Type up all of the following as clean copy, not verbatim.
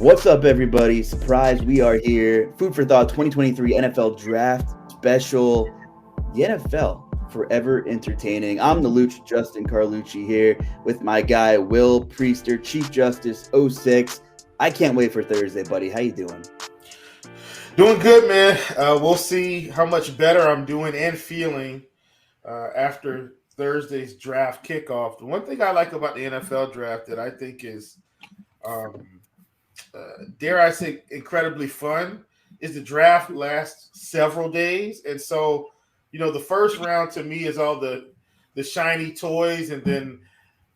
What's up, everybody? Surprise, we are here. Food for Thought 2023 NFL Draft Special. The NFL, forever entertaining. I'm the Luch, Justin Carlucci here with my guy, Will Priester, Chief Justice 06. I can't wait for Thursday, buddy. How you doing? Doing good, man. We'll see how much better I'm doing and feeling after Thursday's draft kickoff. The one thing I like about the NFL draft that I think is dare I say, incredibly fun is the draft lasts several days. And so, the first round to me is all the shiny toys. And then,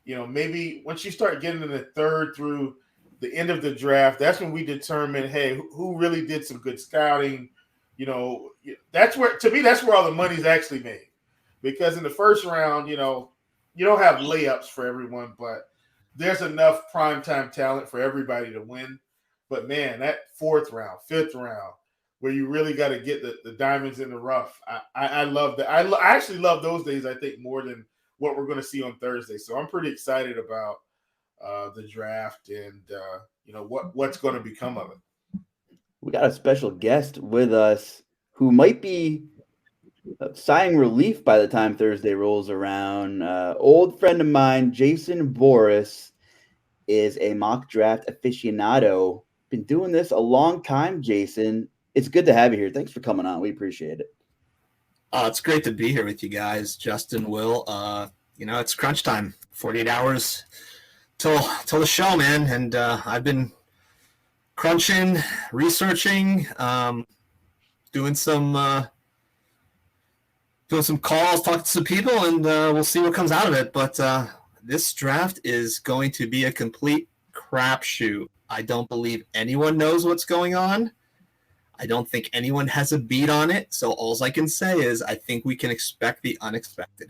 maybe once you start getting in the third through the end of the draft, that's when we determine, hey, who really did some good scouting. That's where all the money's actually made. Because in the first round, you don't have layups for everyone, but there's enough primetime talent for everybody to win. But, man, that fourth round, fifth round, where you really got to get the diamonds in the rough, I love that. I actually love those days, I think, more than what we're going to see on Thursday. So I'm pretty excited about the draft and, what's going to become of it. We got a special guest with us who might be sighing relief by the time Thursday rolls around. Old friend of mine, Jason Boris, is a mock draft aficionado. Been doing this a long time, Jason. It's good to have you here. Thanks for coming on. We appreciate it. It's great to be here with you guys, Justin, Will. It's crunch time. 48 hours till the show, man. And I've been crunching, researching, doing some calls, talking to some people, and we'll see what comes out of it. But this draft is going to be a complete crapshoot. I don't believe anyone knows what's going on. I don't think anyone has a beat on it. So all I can say is I think we can expect the unexpected.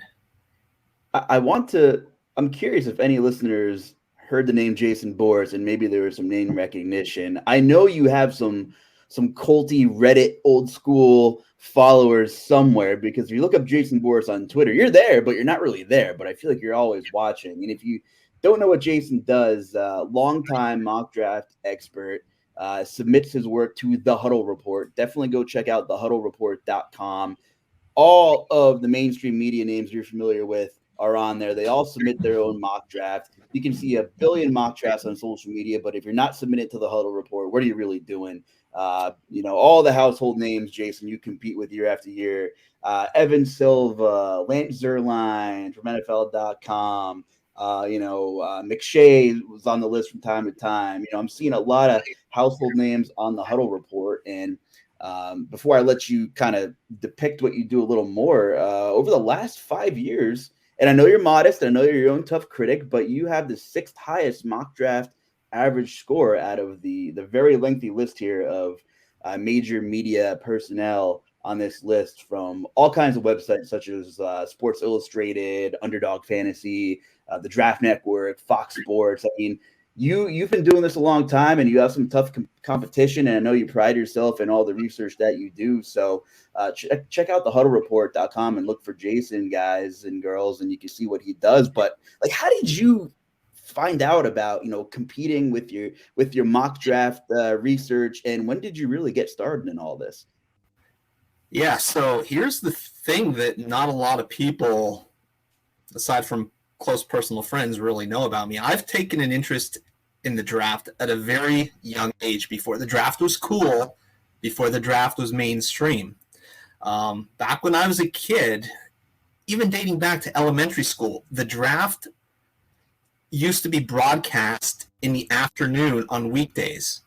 I'm curious if any listeners heard the name Jason Boris and maybe there was some name recognition. I know you have some culty Reddit old school followers somewhere, because if you look up Jason Boris on Twitter, you're there, but you're not really there. But I feel like you're always watching. And if you don't know what Jason does, longtime mock draft expert, submits his work to the Huddle Report. Definitely go check out thehuddlereport.com. All of the mainstream media names you're familiar with are on there. They all submit their own mock draft. You can see a billion mock drafts on social media, but if you're not submitting to the Huddle Report, what are you really doing? All the household names, Jason, you compete with year after year. Evan Silva, Lance Zierlein from NFL.com. McShay was on the list from time to time. I'm seeing a lot of household names on the Huddle Report. And before I let you kind of depict what you do a little more, over the last 5 years, and I know you're modest, I know you're your own tough critic, but you have the 6th highest mock draft average score out of the very lengthy list here of major media personnel on this list from all kinds of websites such as Sports Illustrated, Underdog Fantasy, the Draft Network, Fox Sports. I mean, you've been doing this a long time, and you have some tough competition, and I know you pride yourself in all the research that you do. So check out thehuddlereport.com and look for Jason, guys and girls, and you can see what he does. But how did you find out about competing with your mock draft research, and when did you really get started in all this? Yeah, so here's the thing that not a lot of people, aside from close personal friends, really know about me. I've taken an interest in the draft at a very young age, before the draft was cool, before the draft was mainstream. Back when I was a kid, even dating back to elementary school, the draft used to be broadcast in the afternoon on weekdays.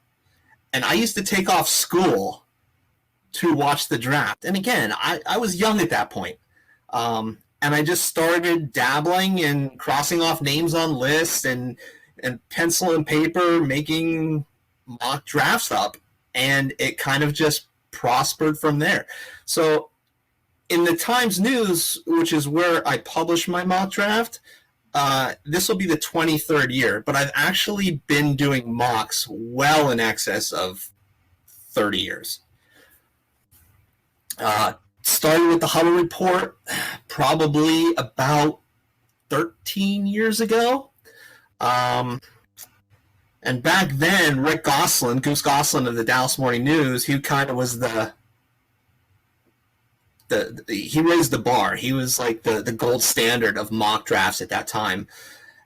And I used to take off school to watch the draft. And again, I was young at that point. And I just started dabbling and crossing off names on lists and pencil and paper, making mock drafts up. And it kind of just prospered from there. So in the Times News, which is where I publish my mock draft, this will be the 23rd year, but I've actually been doing mocks well in excess of 30 years. Started with the Huddle Report probably about 13 years ago. And back then, Rick Gosselin, Goose Gosselin of the Dallas Morning News, he kind of was he raised the bar. He was like the gold standard of mock drafts at that time.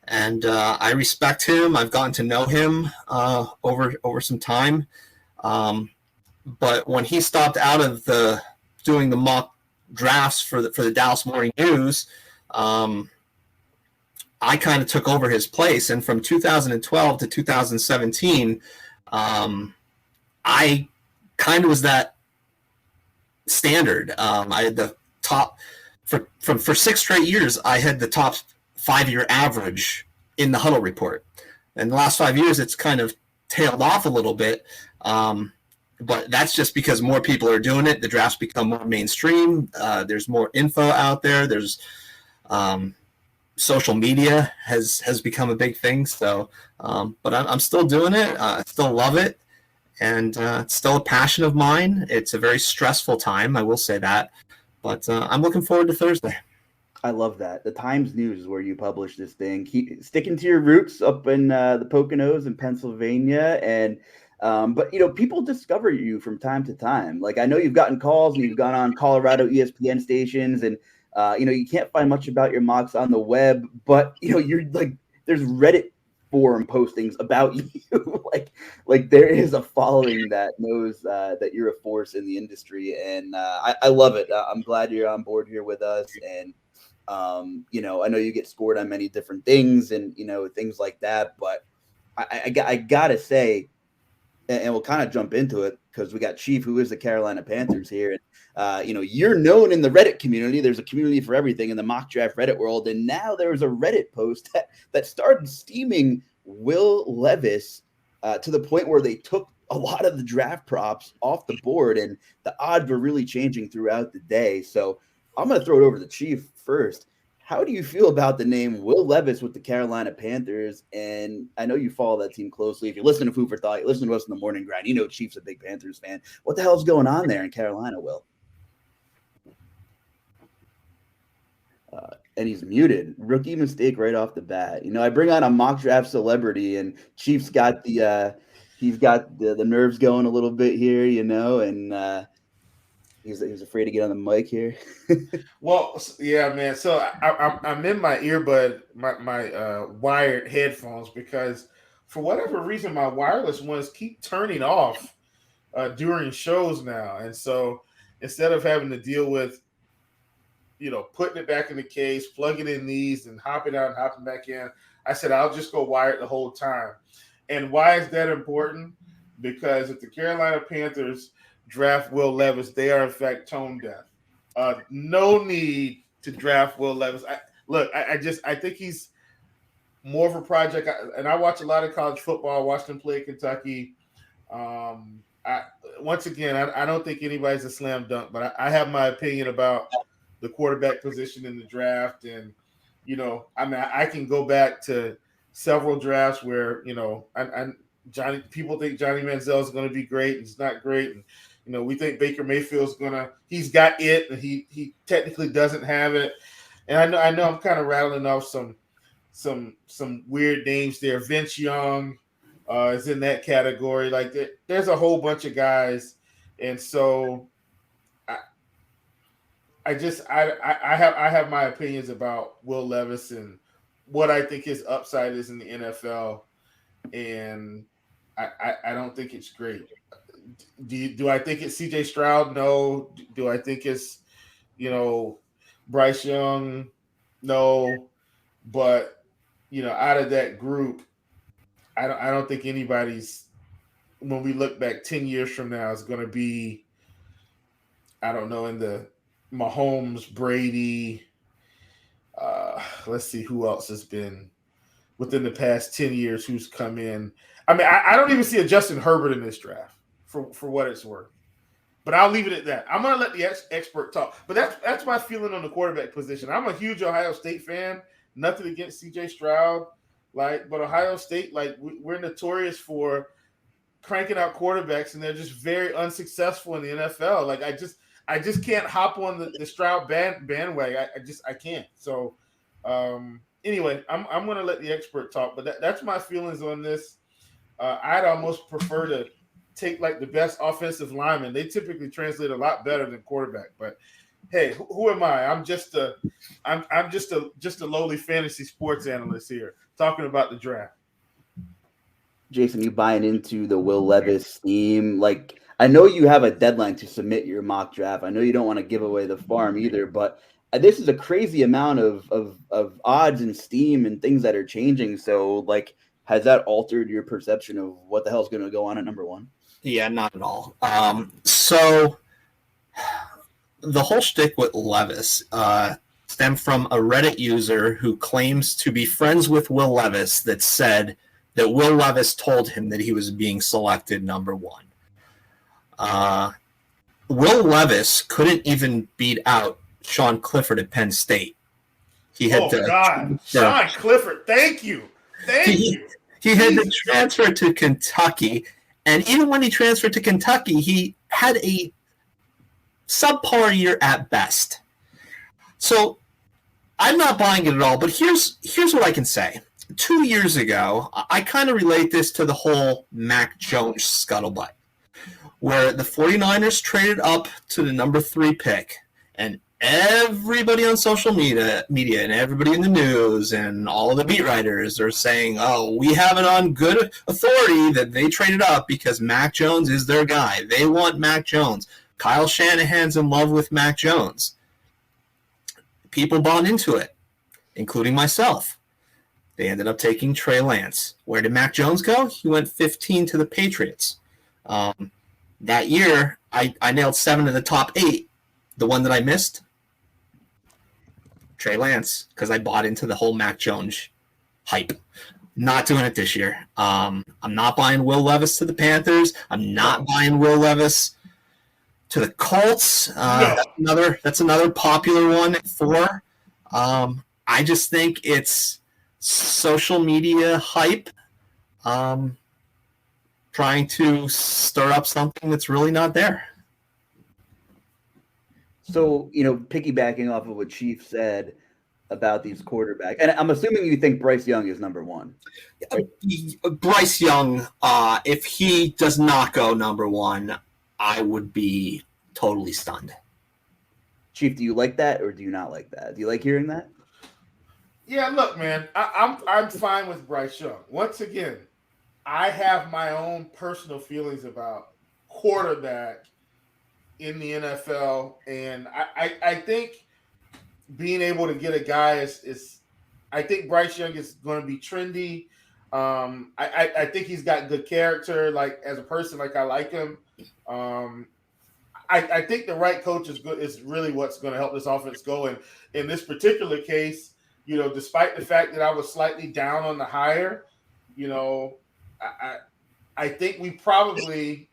And I respect him. I've gotten to know him over some time. But when he stopped out of doing the mock drafts for the Dallas Morning News, I kind of took over his place. And from 2012 to 2017, I kind of was that standard. I had the top for 6 straight years. I had the top 5-year average in the Huddle Report. And the last 5 years, it's kind of tailed off a little bit. But that's just because more people are doing it. The drafts become more mainstream. There's more info out there. There's social media has become a big thing. So, but I'm still doing it. I still love it. And it's still a passion of mine. It's a very stressful time, I will say that. But I'm looking forward to Thursday. I love that. The Times News is where you publish this thing. Keep sticking to your roots up in the Poconos in Pennsylvania. And but people discover you from time to time. Like, I know you've gotten calls and you've gone on Colorado ESPN stations, and you can't find much about your mocks on the web, but you're like, there's Reddit forum postings about you. like there is a following that knows that you're a force in the industry, and I love it. I'm glad you're on board here with us, and I know you get scored on many different things and things like that, but I gotta say, and we'll kind of jump into it because we got Chief, who is the Carolina Panthers here. And, you're known in the Reddit community. There's a community for everything in the mock draft Reddit world. And now there's a Reddit post that started steaming Will Levis to the point where they took a lot of the draft props off the board, and the odds were really changing throughout the day. So I'm going to throw it over to Chief first. How do you feel about the name Will Levis with the Carolina Panthers? And I know you follow that team closely. If you listen to Food for Thought, you listen to us in the morning grind, Chief's a big Panthers fan. What the hell is going on there in Carolina, Will? And he's muted. Rookie mistake right off the bat. I bring on a mock draft celebrity, and Chief's got he's got the nerves going a little bit here, and He's afraid to get on the mic here. Well, yeah, man. So I'm in my earbud, my wired headphones, because for whatever reason, my wireless ones keep turning off during shows now. And so instead of having to deal with, putting it back in the case, plugging in these and hopping out and hopping back in, I said, I'll just go wired the whole time. And why is that important? Because if the Carolina Panthers draft Will Levis, they are in fact tone deaf. No need to draft Will Levis. I think he's more of a project. And I watch a lot of college football. I watched him play at Kentucky. Once again, I don't think anybody's a slam dunk, but I have my opinion about the quarterback position in the draft. And, I can go back to several drafts where, people think Johnny Manziel is going to be great, and he's not great. And, we think Baker Mayfield's he's got it, and he technically doesn't have it. And I know I'm kind of rattling off some weird names there. Vince Young is in that category. Like, there's a whole bunch of guys. And so I have my opinions about Will Levis and what I think his upside is in the NFL. And I don't think it's great. Do I think it's CJ Stroud? No. Do I think it's, Bryce Young? No. But, out of that group, I don't think anybody's, when we look back 10 years from now, is going to be, I don't know, in the Mahomes, Brady. Let's see who else has been within the past 10 years who's come in. I mean, I don't even see a Justin Herbert in this draft for what it's worth. But I'll leave it at that. I'm going to let the expert talk. But that's my feeling on the quarterback position. I'm a huge Ohio State fan. Nothing against C.J. Stroud. But Ohio State, we're notorious for cranking out quarterbacks, and they're just very unsuccessful in the NFL. I just can't hop on the Stroud bandwagon. I can't. So anyway, I'm going to let the expert talk. But that's my feelings on this. I'd almost prefer to take like the best offensive lineman. They typically translate a lot better than quarterback. But hey, who am I? I'm just a lowly fantasy sports analyst here talking about the draft. Jason, you buying into the Will Levis theme? Like, I know you have a deadline to submit your mock draft. I know you don't want to give away the farm either, but this is a crazy amount of odds and steam and things that are changing. So, like, has that altered your perception of what the hell is going to go on at number one? Yeah, not at all. So the whole shtick with Levis stemmed from a Reddit user who claims to be friends with Will Levis that said that Will Levis told him that he was being selected number one. Will Levis couldn't even beat out Sean Clifford at Penn State. He had Sean Clifford, thank you. He had to transfer to Kentucky, and even when he transferred to Kentucky, he had a subpar year at best. So I'm not buying it at all, but here's what I can say. 2 years ago, I kind of relate this to the whole Mac Jones scuttlebutt, where the 49ers traded up to the number 3 pick, and everybody on social media and everybody in the news and all of the beat writers are saying, oh, we have it on good authority that they traded up because Mac Jones is their guy. They want Mac Jones. Kyle Shanahan's in love with Mac Jones. People bought into it, including myself. They ended up taking Trey Lance. Where did Mac Jones go? He went 15 to the Patriots. That year, I nailed 7 of the top 8. The one that I missed, Trey Lance, because I bought into the whole Mac Jones hype. Not doing it this year. I'm not buying Will Levis to the Panthers. I'm not buying Will Levis to the Colts. That's another popular one at 4. I just think it's social media hype, trying to stir up something that's really not there. So, piggybacking off of what Chief said about these quarterbacks, and I'm assuming you think Bryce Young is number 1. Right? Bryce Young, if he does not go number 1, I would be totally stunned. Chief, do you like that or do you not like that? Do you like hearing that? Yeah, look, man, I'm fine with Bryce Young. Once again, I have my own personal feelings about quarterback in the NFL, and I think being able to get a guy is I think Bryce Young is going to be trendy. I think he's got good character, like as a person, like I like him. I think the right coach is really what's going to help this offense go. And in this particular case, despite the fact that I was slightly down on the hire, I think we probably.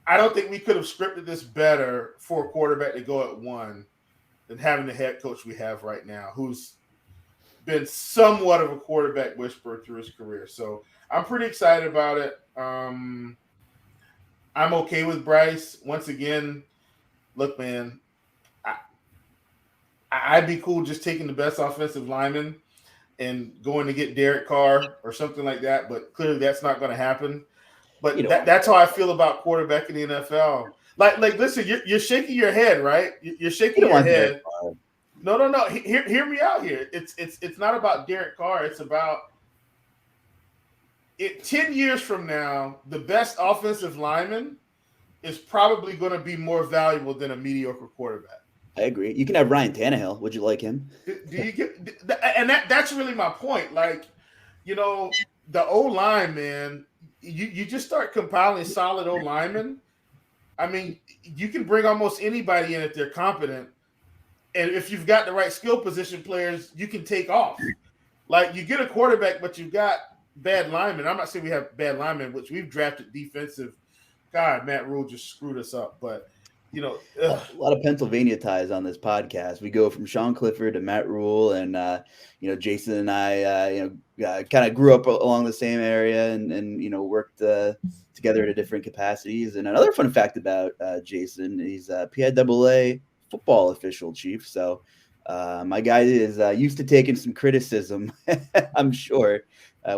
I don't think we could have scripted this better for a quarterback to go at 1 than having the head coach we have right now, who's been somewhat of a quarterback whisperer through his career. So I'm pretty excited about it. I'm okay with Bryce. Once again, look, man, I'd be cool just taking the best offensive lineman and going to get Derek Carr or something like that, but clearly that's not going to happen. But that's how I feel about quarterback in the NFL. Like, listen, you're shaking your head, right? You're shaking your head. No. Hear me out here. It's not about Derek Carr. It's about 10 years from now, the best offensive lineman is probably going to be more valuable than a mediocre quarterback. I agree. You can have Ryan Tannehill. Would you like him? Do you get? And that's really my point. Like, the O-line, man. You just start compiling solid O linemen. I mean, you can bring almost anybody in if they're competent. And if you've got the right skill position players, you can take off. Like, you get a quarterback, but you've got bad linemen. I'm not saying we have bad linemen, which we've drafted defensive. God, Matt Rule just screwed us up. But, a lot of Pennsylvania ties on this podcast. We go from Sean Clifford to Matt Rule, and Jason and I, kind of grew up along the same area, and worked together at different capacities. And another fun fact about Jason, he's a PIAA football official, Chief. So my guy is used to taking some criticism, I'm sure.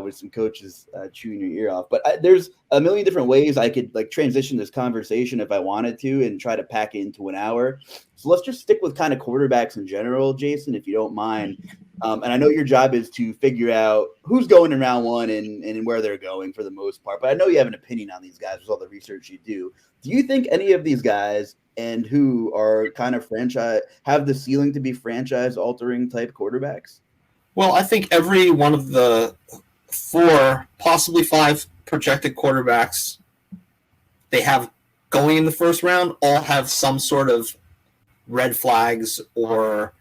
with some coaches chewing your ear off. But there's a million different ways I could like transition this conversation if I wanted to and try to pack it into an hour. So let's just stick with kind of quarterbacks in general, Jason, if you don't mind. And I know your job is to figure out who's going in round one and where they're going for the most part. But I know you have an opinion on these guys with all the research you do. Do you think any of these guys and who are kind of have the ceiling to be franchise altering type quarterbacks? Well, I think every one of the 4, possibly 5 projected quarterbacks they have going in the first round all have some sort of red flags or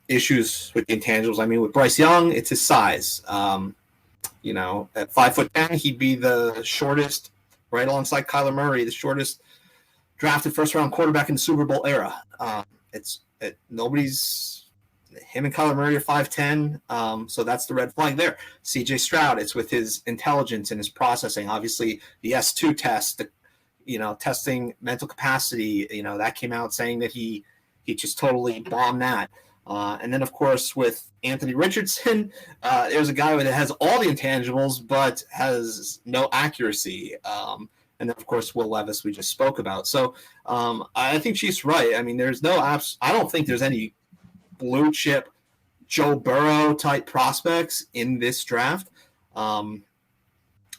issues with the intangibles. I mean, with Bryce Young, it's his size. At 5'10", he'd be the shortest, right alongside Kyler Murray, the shortest drafted first-round quarterback in the Super Bowl era. Him and Kyler Murray are 5'10", so that's the red flag there. C.J. Stroud, it's with his intelligence and his processing. Obviously, the S2 test, testing mental capacity, that came out saying that he just totally bombed that. And then, of course, with Anthony Richardson, there's a guy that has all the intangibles but has no accuracy. And then, of course, Will Levis we just spoke about. So I think she's right. I mean, there's no apps. I don't think there's any blue chip Joe Burrow type prospects in this draft. And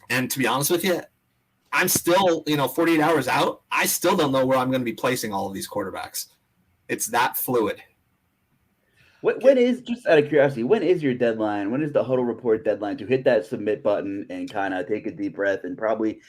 to be honest with you, I'm still, 48 hours out. I still don't know where I'm going to be placing all of these quarterbacks. It's that fluid. When is, just out of curiosity, when is your deadline? When is the Huddle Report deadline to hit that submit button and kind of take a deep breath and probably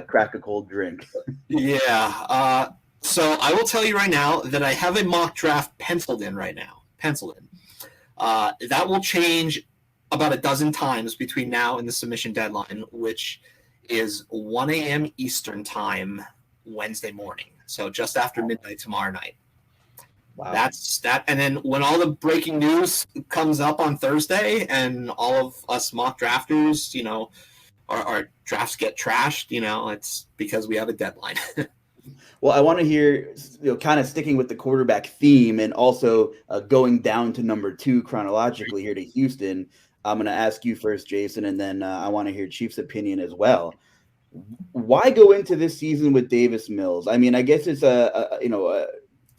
crack a cold drink? Yeah. So I will tell you right now that I have a mock draft penciled in right now. That will change about a dozen times between now and the submission deadline, which is 1 a.m. Eastern time Wednesday morning. So just after midnight tomorrow night. Wow. That's that. And then when all the breaking news comes up on Thursday and all of us mock drafters, our drafts get trashed, it's because we have a deadline. Well, I want to hear, kind of sticking with the quarterback theme and also going down to number 2 chronologically here to Houston. I'm going to ask you first, Jason, and then I want to hear Chief's opinion as well. Why go into this season with Davis Mills? I mean, I guess it's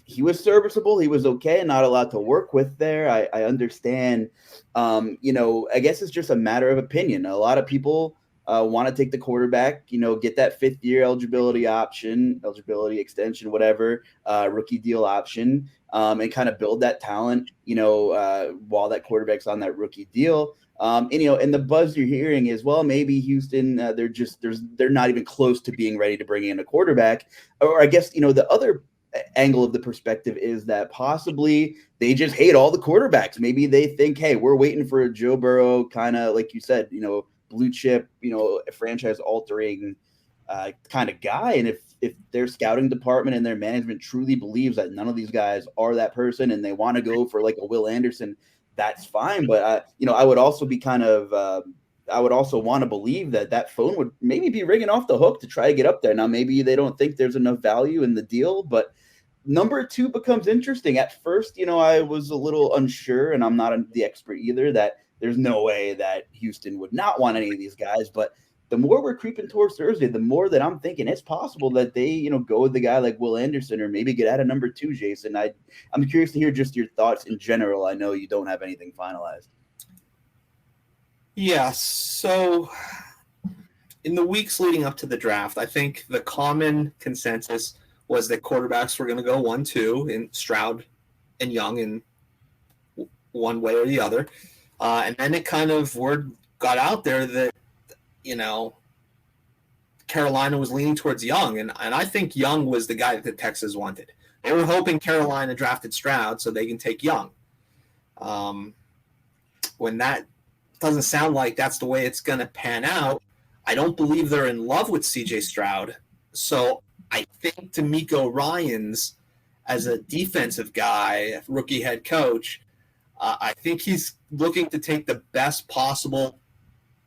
he was serviceable. He was okay and not a lot to work with there. I understand. I guess it's just a matter of opinion. A lot of people want to take the quarterback, get that 5th-year eligibility extension, whatever, rookie deal option, and kind of build that talent, while that quarterback's on that rookie deal. And the buzz you're hearing is, well, maybe Houston, they're not even close to being ready to bring in a quarterback. Or I guess, the other angle of the perspective is that possibly they just hate all the quarterbacks. Maybe they think, hey, we're waiting for a Joe Burrow kind of, like you said, blue chip, franchise altering kind of guy. And if their scouting department and their management truly believes that none of these guys are that person and they want to go for like a Will Anderson, that's fine. But I would also be I would also want to believe that phone would maybe be ringing off the hook to try to get up there. Now, maybe they don't think there's enough value in the deal, but number 2 becomes interesting. At first, I was a little unsure, and I'm not the expert either, that there's no way that Houston would not want any of these guys. But the more we're creeping towards Thursday, the more that I'm thinking it's possible that they, go with the guy like Will Anderson or maybe get out of number 2, Jason. I'm curious to hear just your thoughts in general. I know you don't have anything finalized. Yeah, so in the weeks leading up to the draft, I think the common consensus was that quarterbacks were going to go 1-2 in Stroud and Young in one way or the other. And then it kind of word got out there that, Carolina was leaning towards Young. And I think Young was the guy that the Texans wanted. They were hoping Carolina drafted Stroud so they can take Young. When that doesn't sound like that's the way it's going to pan out, I don't believe they're in love with C.J. Stroud. So I think D'Amico Ryans, as a defensive guy, rookie head coach, I think he's looking to take the best possible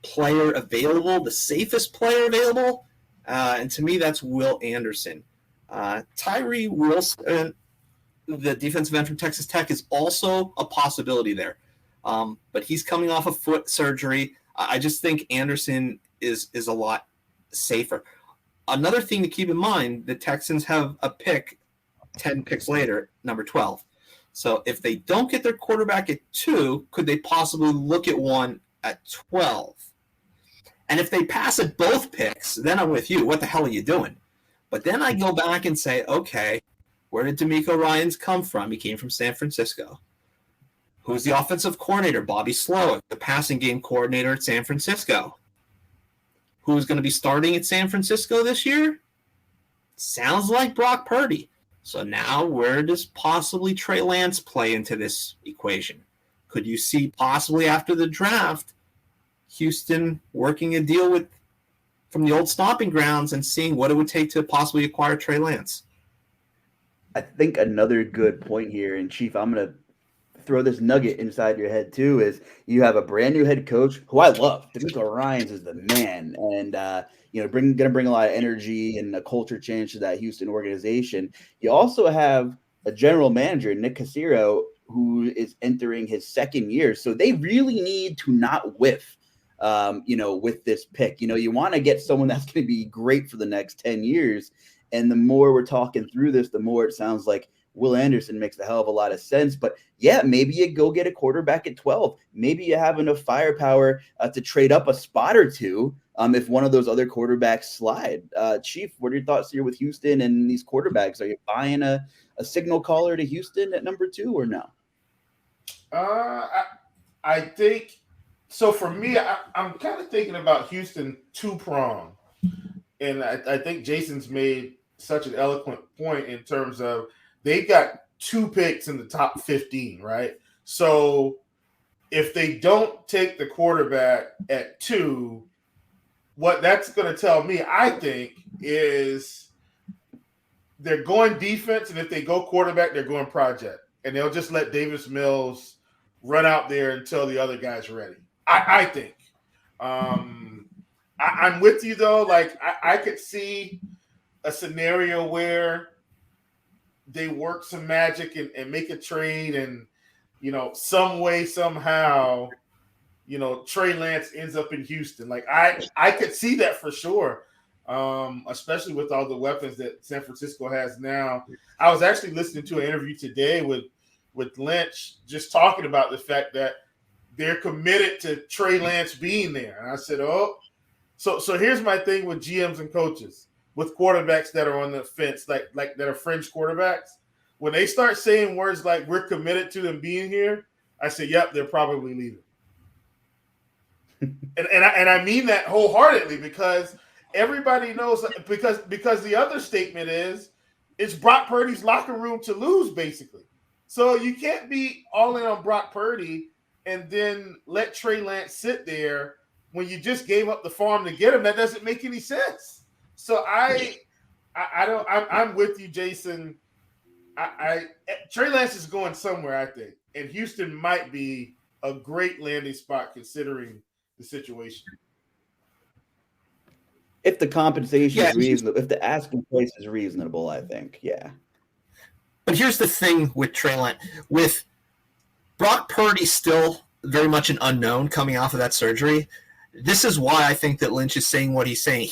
player available, the safest player available. And to me, that's Will Anderson. Tyree Wilson, the defensive end from Texas Tech, is also a possibility there. But he's coming off of foot surgery. I just think Anderson is a lot safer. Another thing to keep in mind, the Texans have a pick 10 picks later, number 12. So if they don't get their quarterback at 2, could they possibly look at one at 12? And if they pass at both picks, then I'm with you. What the hell are you doing? But then I go back and say, okay, where did DeMeco Ryans come from? He came from San Francisco. Who's the offensive coordinator? Bobby Slowick, the passing game coordinator at San Francisco. Who's going to be starting at San Francisco this year? Sounds like Brock Purdy. So now where does possibly Trey Lance play into this equation? Could you see possibly after the draft Houston working a deal from the old stomping grounds and seeing what it would take to possibly acquire Trey Lance? I think another good point here, and Chief, I'm going to throw this nugget inside your head too, is you have a brand new head coach who I love. DeMeco Ryans is the man, and going to bring a lot of energy and a culture change to that Houston organization. You also have a general manager, Nick Caserio, who is entering his second year, so they really need to not whiff. With this pick, you want to get someone that's going to be great for the next 10 years. And the more we're talking through this, the more it sounds like Will Anderson makes a hell of a lot of sense. But yeah, maybe you go get a quarterback at 12. Maybe you have enough firepower to trade up a spot or two if one of those other quarterbacks slide. Chief, what are your thoughts here with Houston and these quarterbacks? Are you buying a signal caller to Houston at number 2 or no? I think so. For me, I'm kind of thinking about Houston two-pronged. And I think Jason's made such an eloquent point in terms of they've got 2 picks in the top 15, right? So if they don't take the quarterback at 2, what that's going to tell me, I think, is they're going defense, and if they go quarterback, they're going project. And they'll just let Davis Mills run out there until the other guy's ready. I think. I'm with you, though. Like, I could see a scenario where they work some magic and make a trade and, some way, somehow, Trey Lance ends up in Houston. Like, I could see that for sure, especially with all the weapons that San Francisco has now. I was actually listening to an interview today with Lynch just talking about the fact that they're committed to Trey Lance being there. And I said, So here's my thing with GMs and coaches, with quarterbacks that are on the fence, like that are fringe quarterbacks. When they start saying words like "we're committed to them being here," I say, "Yep, they're probably leaving." and I mean that wholeheartedly, because everybody knows, because the other statement is it's Brock Purdy's locker room to lose, basically. So you can't be all in on Brock Purdy and then let Trey Lance sit there when you just gave up the farm to get him. That doesn't make any sense. So I'm with you, Jason. Trey Lance is going somewhere, I think, and Houston might be a great landing spot considering the situation. If the compensation is reasonable, if the asking price is reasonable, I think, yeah. But here's the thing with Trey Lance, with Brock Purdy still very much an unknown coming off of that surgery. This is why I think that Lynch is saying what he's saying.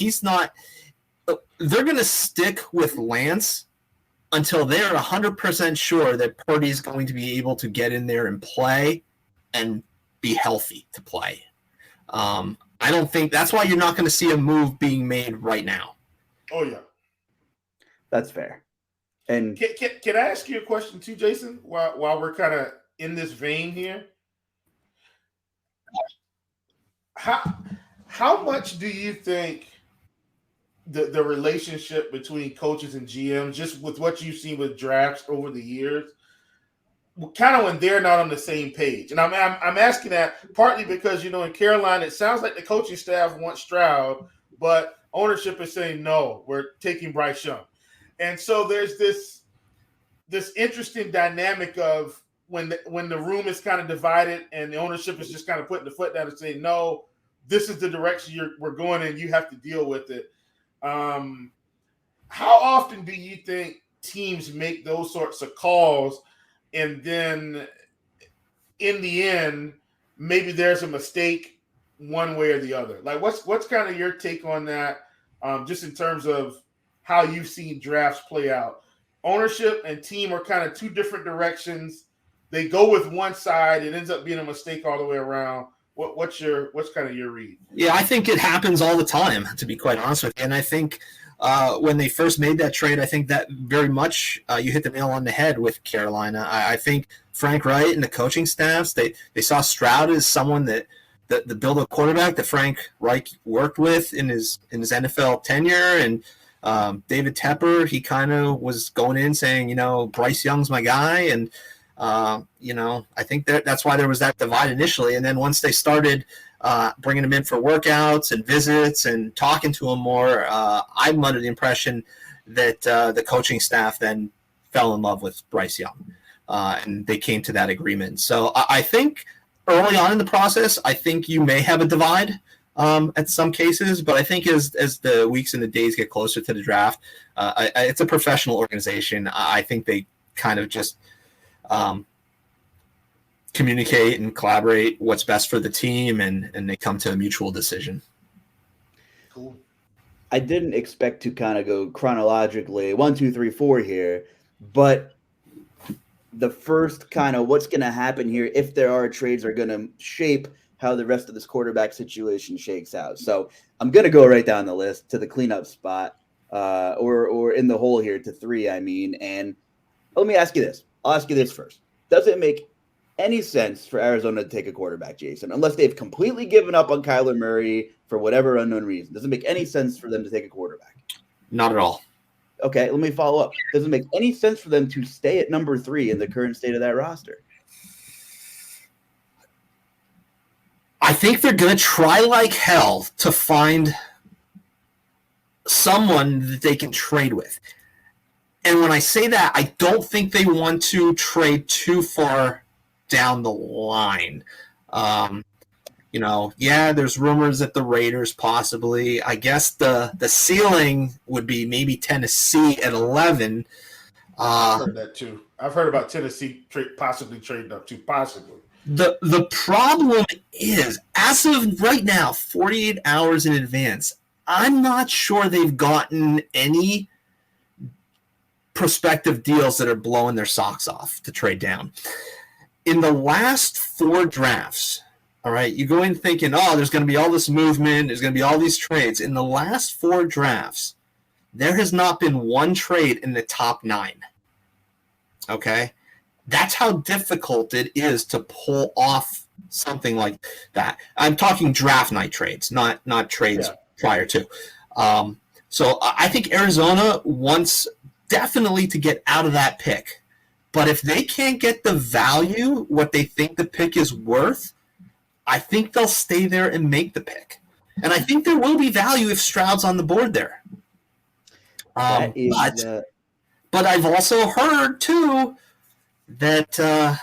They're going to stick with Lance until they're 100% sure that Purdy is going to be able to get in there and play and be healthy to play. I don't think that's why you're not going to see a move being made right now. Oh, yeah. That's fair. And can I ask you a question too, Jason, while we're kind of in this vein here? How much do you think the relationship between coaches and GMs, just with what you've seen with drafts over the years, kind of when they're not on the same page? And I'm asking that partly because, in Carolina, it sounds like the coaching staff wants Stroud, but ownership is saying, no, we're taking Bryce Young. And so there's this interesting dynamic of when the room is kind of divided and the ownership is just kind of putting the foot down and saying, no, this is the direction we're going and you have to deal with it. How often do you think teams make those sorts of calls and then in the end maybe there's a mistake one way or the other. Like, what's kind of your take on that? Just in terms of how you've seen drafts play out. Ownership and team are kind of two different directions. They go with one side. It ends up being a mistake all the way around. What's kind of your read? Yeah, I think it happens all the time, to be quite honest with you. And I think when they first made that trade, I think that very much you hit the nail on the head with Carolina. I think Frank Wright and the coaching staffs, they saw Stroud as someone that the build a quarterback that Frank Reich worked with in his NFL tenure, and David Tepper, he kind of was going in saying, Bryce Young's my guy, and I think that's why there was that divide initially. And then once they started bringing him in for workouts and visits and talking to him more, I'm under the impression that the coaching staff then fell in love with Bryce Young, and they came to that agreement. So I think early on in the process, I think you may have a divide at some cases, but I think as the weeks and the days get closer to the draft, it's a professional organization. I think they kind of just communicate and collaborate what's best for the team, and they come to a mutual decision. Cool. I didn't expect to kind of go chronologically 1, 2, 3, 4 here, but the first kind of what's going to happen here, if there are trades, are going to shape how the rest of this quarterback situation shakes out. So I'm going to go right down the list to the cleanup spot, or in the hole here to 3, and let me ask you this. I'll ask you this first. Does it make any sense for Arizona to take a quarterback, Jason, unless they've completely given up on Kyler Murray for whatever unknown reason? Does it make any sense for them to take a quarterback? Not at all. Okay, let me follow up. Does it make any sense for them to stay at number 3 in the current state of that roster? I think they're going to try like hell to find someone that they can trade with. And when I say that, I don't think they want to trade too far down the line. There's rumors that the Raiders possibly. I guess the ceiling would be maybe Tennessee at 11. I've heard that too. I've heard about Tennessee possibly trading up too, possibly. The problem is, as of right now, 48 hours in advance, I'm not sure they've gotten any prospective deals that are blowing their socks off to trade down. In the last 4 drafts, all right, you go in thinking, there's going to be all this movement, there's going to be all these trades. In the last 4 drafts, there has not been one trade in the top 9. Okay? That's how difficult it is to pull off something like that. I'm talking draft night trades, not trades prior to. So I think Arizona wants definitely to get out of that pick. But if they can't get the value, what they think the pick is worth, I think they'll stay there and make the pick. And I think there will be value if Stroud's on the board there. But I've also heard, too, that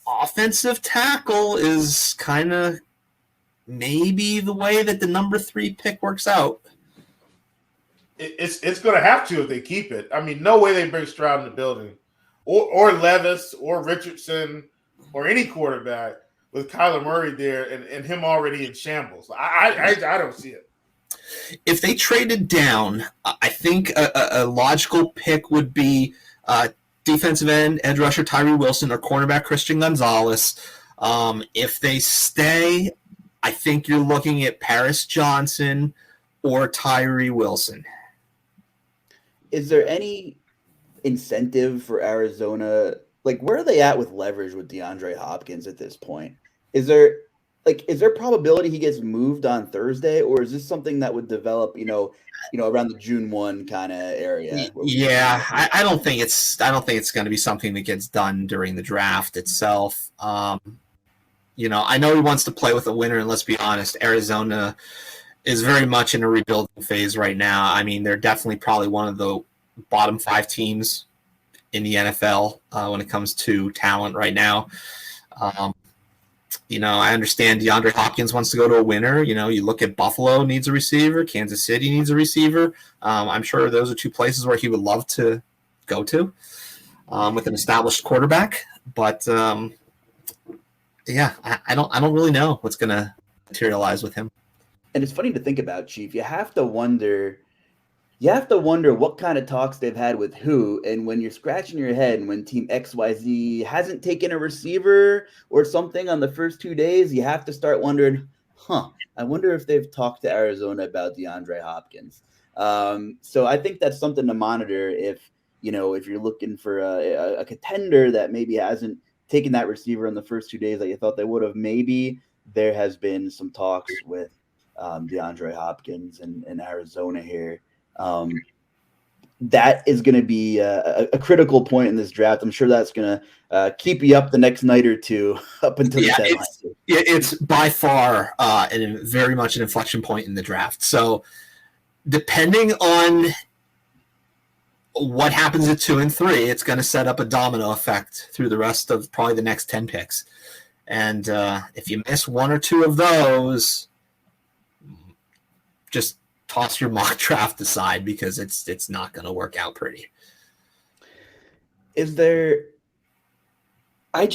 offensive tackle is kind of maybe the way that the number 3 pick works out. It's going to have to if they keep it. I mean, no way they bring Stroud in the building, or Levis, or Richardson, or any quarterback with Kyler Murray there and him already in shambles. I don't see it. If they traded down, I think a logical pick would be defensive end, edge rusher Tyree Wilson, or cornerback Christian Gonzalez. If they stay, I think you're looking at Paris Johnson or Tyree Wilson. Is there any incentive for Arizona? Like, where are they at with leverage with DeAndre Hopkins at this point? Is there probability he gets moved on Thursday, or is this something that would develop, around the June 1 kind of area? Yeah, I don't think it's going to be something that gets done during the draft itself. I know he wants to play with a winner, and let's be honest, Arizona is very much in a rebuilding phase right now. I mean, they're definitely probably one of the bottom 5 teams in the NFL when it comes to talent right now. I understand DeAndre Hopkins wants to go to a winner. You look at Buffalo needs a receiver. Kansas City needs a receiver. I'm sure those are 2 places where he would love to go to with an established quarterback. But yeah, I don't really know what's going to materialize with him. And it's funny to think about, Chief. You have to wonder what kind of talks they've had with who. And when you're scratching your head and when Team XYZ hasn't taken a receiver or something on the first 2 days, you have to start wondering, I wonder if they've talked to Arizona about DeAndre Hopkins. So I think that's something to monitor if you're looking for a contender that maybe hasn't taken that receiver in the first 2 days that you thought they would have. Maybe there has been some talks with DeAndre Hopkins in Arizona here. That is going to be a critical point in this draft. I'm sure that's going to keep you up the next night or two up until the deadline. It's by far very much an inflection point in the draft. So depending on what happens at 2 and 3, it's going to set up a domino effect through the rest of probably the next 10 picks. And if you miss 1 or 2 of those, just toss your mock draft aside because it's not going to work out pretty. There are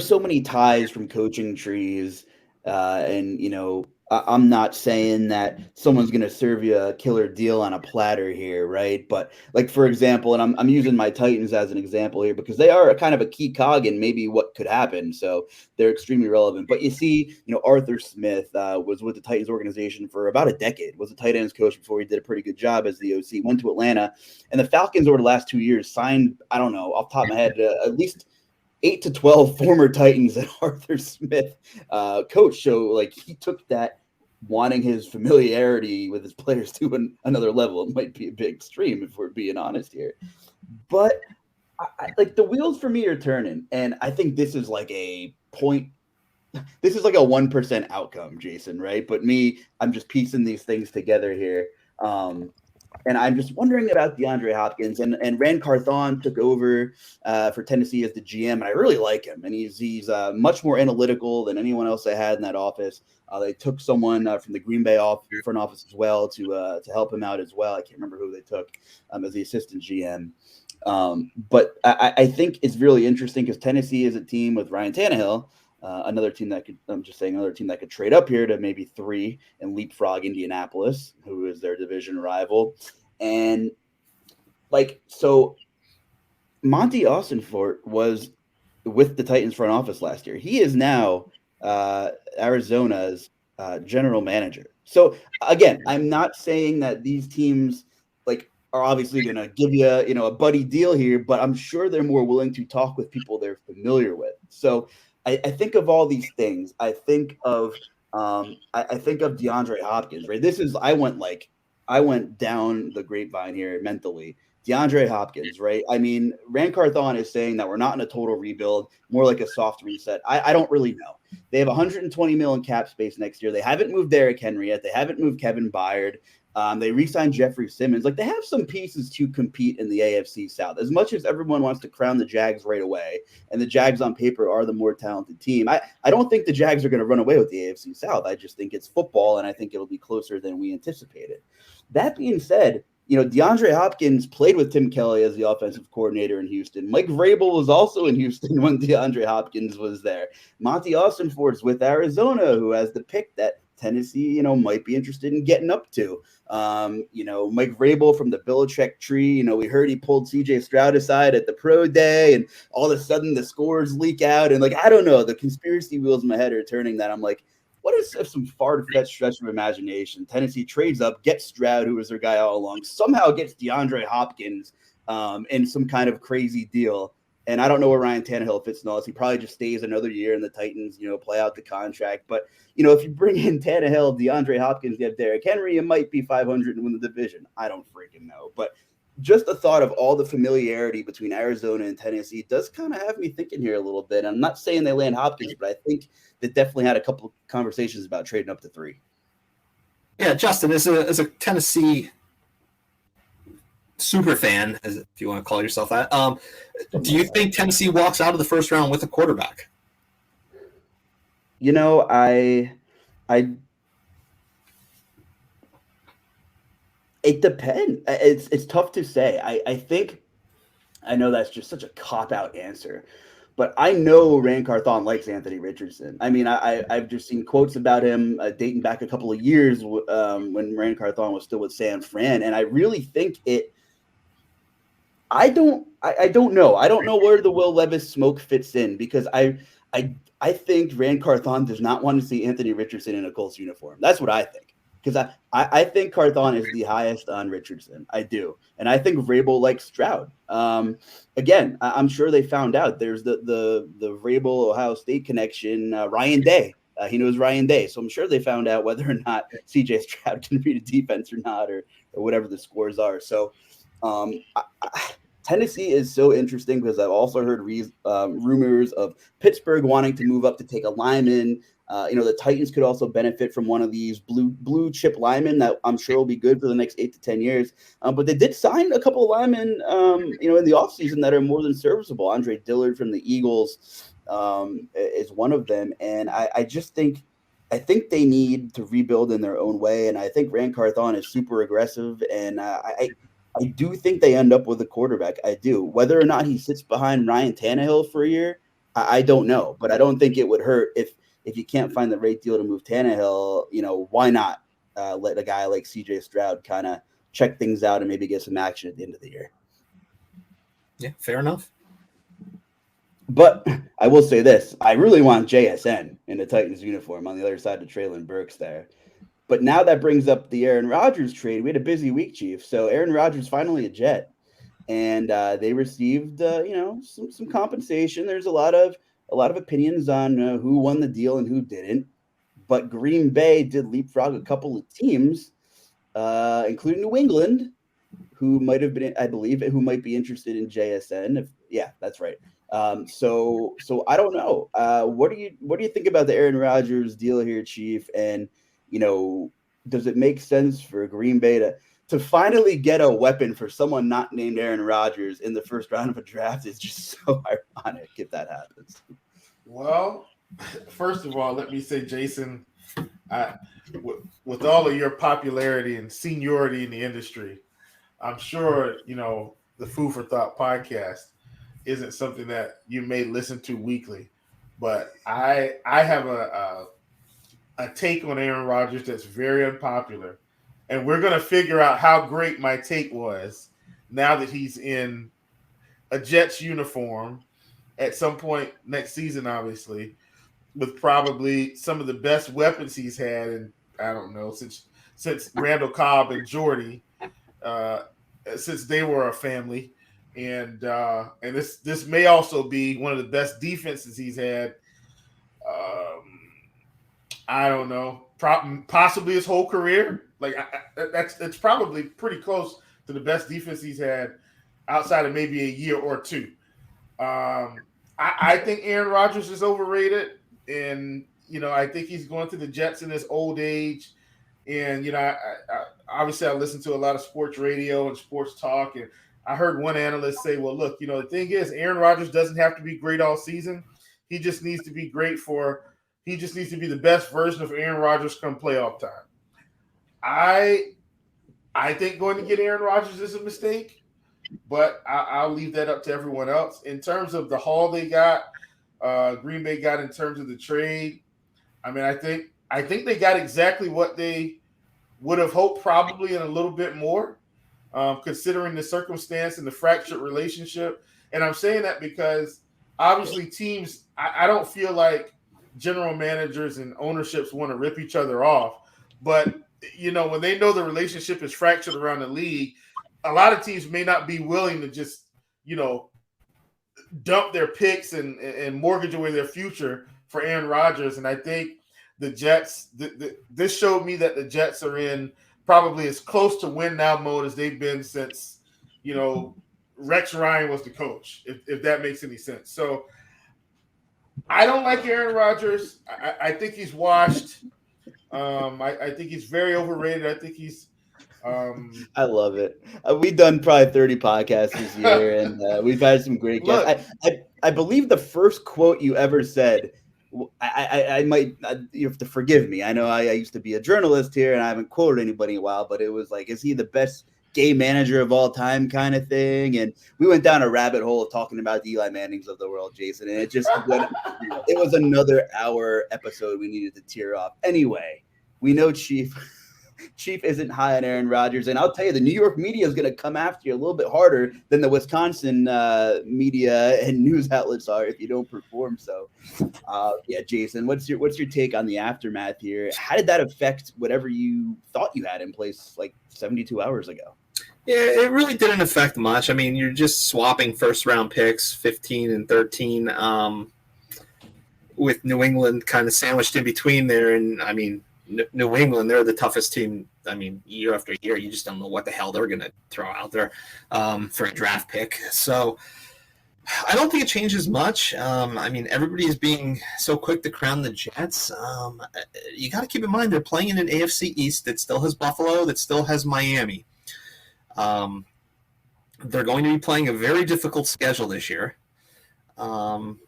so many ties from coaching trees, and I'm not saying that someone's going to serve you a killer deal on a platter here, right? But like, for example, and I'm using my Titans as an example here because they are a kind of a key cog in maybe what could happen. So they're extremely relevant. But you see, Arthur Smith was with the Titans organization for about a decade, was a tight ends coach before he did a pretty good job as the OC, went to Atlanta. And the Falcons over the last 2 years signed, I don't know, off the top of my head, at least 8 to 12 former Titans that Arthur Smith coached. So like he took that, wanting his familiarity with his players to another level. It might be a bit extreme if we're being honest here. But like the wheels for me are turning. And I think this is like a 1% outcome, Jason, right? But I'm just piecing these things together here. And I'm just wondering about DeAndre Hopkins. And Rand Carthon took over for Tennessee as the GM, and I really like him. And he's much more analytical than anyone else I had in that office. They took someone from the Green Bay front office as well to help him out as well. I can't remember who they took as the assistant GM. But I think it's really interesting because Tennessee is a team with Ryan Tannehill, another team that could trade up here to maybe 3 and leapfrog Indianapolis, who is their division rival. And so Monty Austinfort was with the Titans front office last year. He is now Arizona's general manager. So again, I'm not saying that these teams are obviously going to give you a buddy deal here, but I'm sure they're more willing to talk with people they're familiar with. So I think of all these things. I think of DeAndre Hopkins, right? I went down the grapevine here mentally. DeAndre Hopkins, right? I mean, Rand Carthon is saying that we're not in a total rebuild, more like a soft reset. I don't really know. They have 120 million cap space next year. They haven't moved Derrick Henry yet. They haven't moved Kevin Byard. They re-signed Jeffrey Simmons. They have some pieces to compete in the AFC South. As much as everyone wants to crown the Jags right away, and the Jags on paper are the more talented team, I don't think the Jags are going to run away with the AFC South. I just think it's football, and I think it'll be closer than we anticipated. That being said, DeAndre Hopkins played with Tim Kelly as the offensive coordinator in Houston. Mike Vrabel was also in Houston when DeAndre Hopkins was there. Monty Austinfort's with Arizona, who has the pick that Tennessee, might be interested in getting up to. Mike Vrabel from the Belichick tree, we heard he pulled CJ Stroud aside at the pro day, and all of a sudden the scores leak out. And I don't know, the conspiracy wheels in my head are turning that I'm like, what if some far-fetched stretch of imagination? Tennessee trades up, gets Stroud, who was their guy all along, somehow gets DeAndre Hopkins in some kind of crazy deal. And I don't know where Ryan Tannehill fits in all this. He probably just stays another year in the Titans, play out the contract. But, if you bring in Tannehill, DeAndre Hopkins, you have Derrick Henry, it might be 500 and win the division. I don't freaking know. But just the thought of all the familiarity between Arizona and Tennessee does kind of have me thinking here a little bit. I'm not saying they land Hopkins, but I think they definitely had a couple of conversations about trading up to 3. Yeah, Justin, as a Tennessee super fan, if you want to call yourself that, do you think Tennessee walks out of the first round with a quarterback? It depends. It's tough to say. I think, I know that's just such a cop-out answer, But I know Rand Carthon likes Anthony Richardson. I mean, I've just seen quotes about him dating back a couple of years when Rand Carthon was still with San Fran, and I really think it. I don't know. I don't know where the Will Levis smoke fits in because I think Rand Carthon does not want to see Anthony Richardson in a Colts uniform. That's what I think. Because I think Carthon is the highest on Richardson. I do. And I think Vrabel likes Stroud. Again, I'm sure they found out there's the Vrabel Ohio State connection. Ryan Day. He knows Ryan Day. So I'm sure they found out whether or not CJ Stroud can read a defense or not, or whatever the scores are. So Tennessee is so interesting because I've also heard rumors of Pittsburgh wanting to move up to take a lineman. The Titans could also benefit from one of these blue chip linemen that I'm sure will be good for the next 8 to 10 years. But they did sign a couple of linemen, in the offseason that are more than serviceable. Andre Dillard from the Eagles is one of them. And I think they need to rebuild in their own way. And I think Rand Carthon is super aggressive. And I do think they end up with a quarterback. I do. Whether or not he sits behind Ryan Tannehill for a year, I don't know. But I don't think it would hurt if you can't find the right deal to move Tannehill. Why not let a guy like CJ Stroud kind of check things out and maybe get some action at the end of the year? Yeah, fair enough. But I will say this. I really want JSN in the Titans uniform on the other side of Traylon Burks there. But now that brings up the Aaron Rodgers trade. We had a busy week, Chief. So Aaron Rodgers finally a Jet, and they received some compensation. There's a lot of opinions on who won the deal and who didn't. But Green Bay did leapfrog a couple of teams, including New England, who might have been, I believe, who might be interested in JSN. That's right. So I don't know. What do you think about the Aaron Rodgers deal here, Chief? And does it make sense for Green Bay to finally get a weapon for someone not named Aaron Rodgers in the first round of a draft? Is just so ironic if that happens. Well, first of all, let me say, Jason, with all of your popularity and seniority in the industry, I'm sure, the Food for Thought podcast isn't something that you may listen to weekly, but I have a take on Aaron Rodgers that's very unpopular, and we're going to figure out how great my take was now that he's in a Jets uniform at some point next season, obviously, with probably some of the best weapons he's had, and I don't know, since Randall Cobb and Jordy, since they were a family, and this may also be one of the best defenses he's had. I don't know, possibly his whole career. Like that's probably pretty close to the best defense he's had outside of maybe a year or two. I think Aaron Rodgers is overrated, and I think he's going to the Jets in his old age. And obviously I listen to a lot of sports radio and sports talk, and I heard one analyst say, "Well, look, the thing is, Aaron Rodgers doesn't have to be great all season. He just needs to be great He just needs to be the best version of Aaron Rodgers come playoff time." I think going to get Aaron Rodgers is a mistake, but I'll leave that up to everyone else. In terms of the haul they got, Green Bay got in terms of the trade, I mean, I think they got exactly what they would have hoped, probably, and a little bit more, considering the circumstance and the fractured relationship. And I'm saying that because obviously teams, I don't feel like general managers and ownerships want to rip each other off. But, when they know the relationship is fractured around the league, a lot of teams may not be willing to just, dump their picks and mortgage away their future for Aaron Rodgers. And I think the Jets, this showed me that the Jets are in probably as close to win now mode as they've been since, Rex Ryan was the coach, if that makes any sense. So I don't like Aaron Rodgers. I think he's washed. I think he's very overrated. I think he's I love it. We've done probably 30 podcasts this year, and we've had some great guests. I believe the first quote you ever said, I might, you have to forgive me. I know I used to be a journalist here, and I haven't quoted anybody in a while, but it was like, is he the best gay manager of all time kind of thing. And we went down a rabbit hole of talking about the Eli Mannings of the world, Jason. And it just went, it was another hour episode we needed to tear off. Anyway, we know Chief isn't high on Aaron Rodgers. And I'll tell you, the New York media is going to come after you a little bit harder than the Wisconsin media and news outlets are if you don't perform. So, yeah, Jason, what's your take on the aftermath here? How did that affect whatever you thought you had in place like 72 hours ago? Yeah, it really didn't affect much. I mean, you're just swapping first-round picks, 15 and 13, with New England kind of sandwiched in between there. And, I mean, New England, they're the toughest team. I mean, year after year, you just don't know what the hell they're going to throw out there for a draft pick. So I don't think it changes much. I mean, everybody is being so quick to crown the Jets. You got to keep in mind they're playing in an AFC East that still has Buffalo, that still has Miami. They're going to be playing a very difficult schedule this year. Do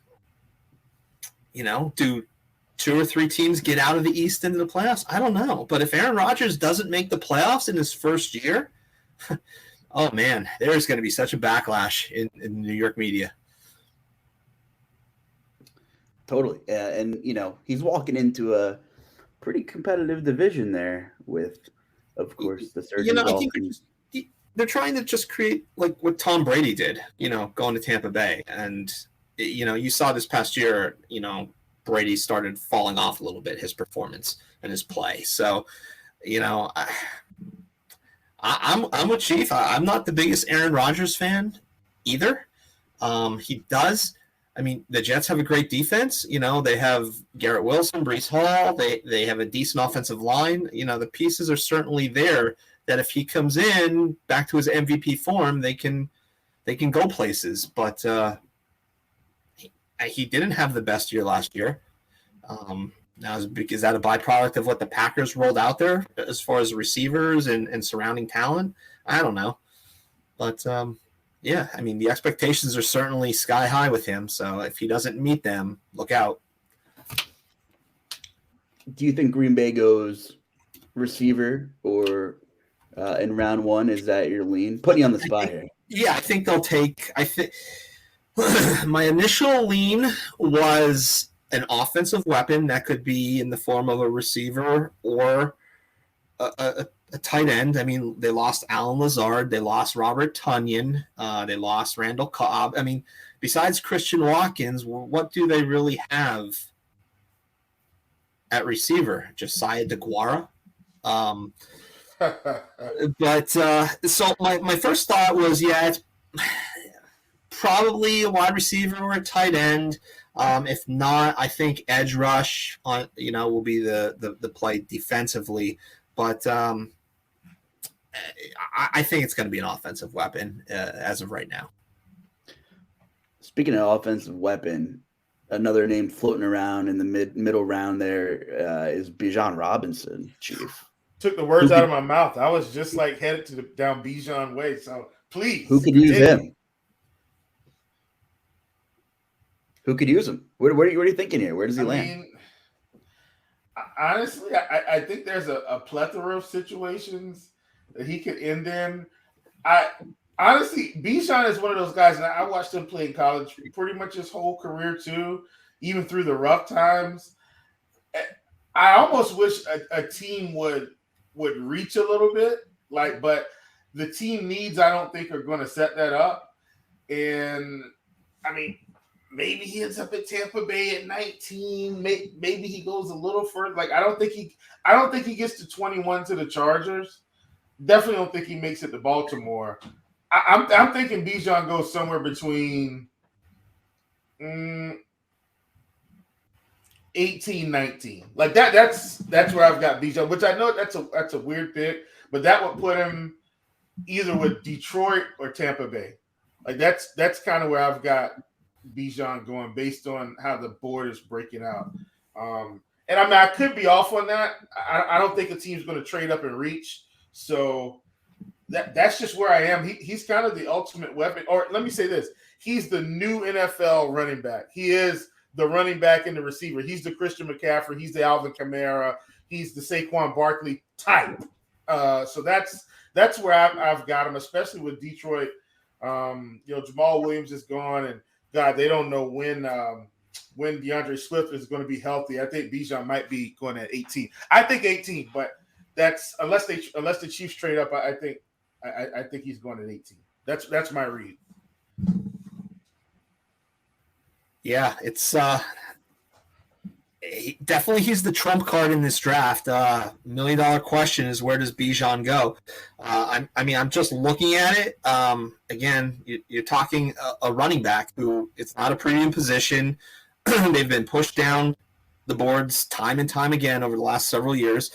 2 or 3 teams get out of the East into the playoffs? I don't know. But if Aaron Rodgers doesn't make the playoffs in his first year, oh, man, there's going to be such a backlash in the New York media. Totally. And, he's walking into a pretty competitive division there with, of course, the surging Dolphins. They're trying to just create like what Tom Brady did, going to Tampa Bay. And, you saw this past year, Brady started falling off a little bit, his performance and his play. So, I'm with Chief. I'm not the biggest Aaron Rodgers fan either. He does. I mean, the Jets have a great defense. They have Garrett Wilson, Breece Hall. They have a decent offensive line. The pieces are certainly there that if he comes in back to his MVP form, they can go places. But he didn't have the best year last year. Now, is that a byproduct of what the Packers rolled out there as far as receivers and surrounding talent? I don't know. But, yeah, I mean, the expectations are certainly sky high with him. So if he doesn't meet them, look out. Do you think Green Bay goes receiver or in round 1? Is that your lean? Putting you on the spot here. Yeah, I think they'll take – I think my initial lean was an offensive weapon that could be in the form of a receiver or a tight end. I mean, they lost Alan Lazard. They lost Robert Tonyan. They lost Randall Cobb. I mean, besides Christian Watkins, what do they really have at receiver? Josiah DeGuara? But so my first thought was, it's probably a wide receiver or a tight end. If not, I think edge rush will be the play defensively. But I think it's going to be an offensive weapon as of right now. Speaking of offensive weapon, another name floating around in the middle round there is Bijan Robinson, Chief. Took the words out of my mouth. I was just like headed to down Bijan way. So please, who could use him? Who could use him? What are you thinking here? Where does he land? Honestly, I think there's a plethora of situations that he could end in. Honestly, Bijan is one of those guys, and I watched him play in college pretty much his whole career too, even through the rough times. I almost wish a team would reach a little bit, but the team needs, I don't think, are going to set that up. And I mean, maybe he ends up at Tampa Bay at 19. Maybe he goes a little further. I don't think he gets to 21 to the Chargers. Definitely don't think he makes it to Baltimore. I'm thinking Bijan goes somewhere between 18, 19. That's where I've got Bijan, which I know that's a weird pick, but that would put him either with Detroit or Tampa Bay. That's kind of where I've got Bijan going based on how the board is breaking out. And I mean, I could be off on that. I don't think a team's going to trade up and reach. So that's just where I am. He's kind of the ultimate weapon. Or let me say this. He's the new NFL running back. He is the running back and the receiver. He's the Christian McCaffrey. He's the Alvin Kamara. He's the Saquon Barkley type. So that's where I've got him, especially with Detroit. Jamal Williams is gone, and God, they don't know when DeAndre Swift is going to be healthy. I think Bijan might be going at 18. I think 18, but that's unless the Chiefs trade up. I think he's going at 18. That's my read. Yeah, it's definitely he's the trump card in this draft. $1 million question is, where does Bijan go? I'm just looking at it. Again, you're talking a running back who, it's not a premium position. They've been pushed down the boards time and time again over the last several years.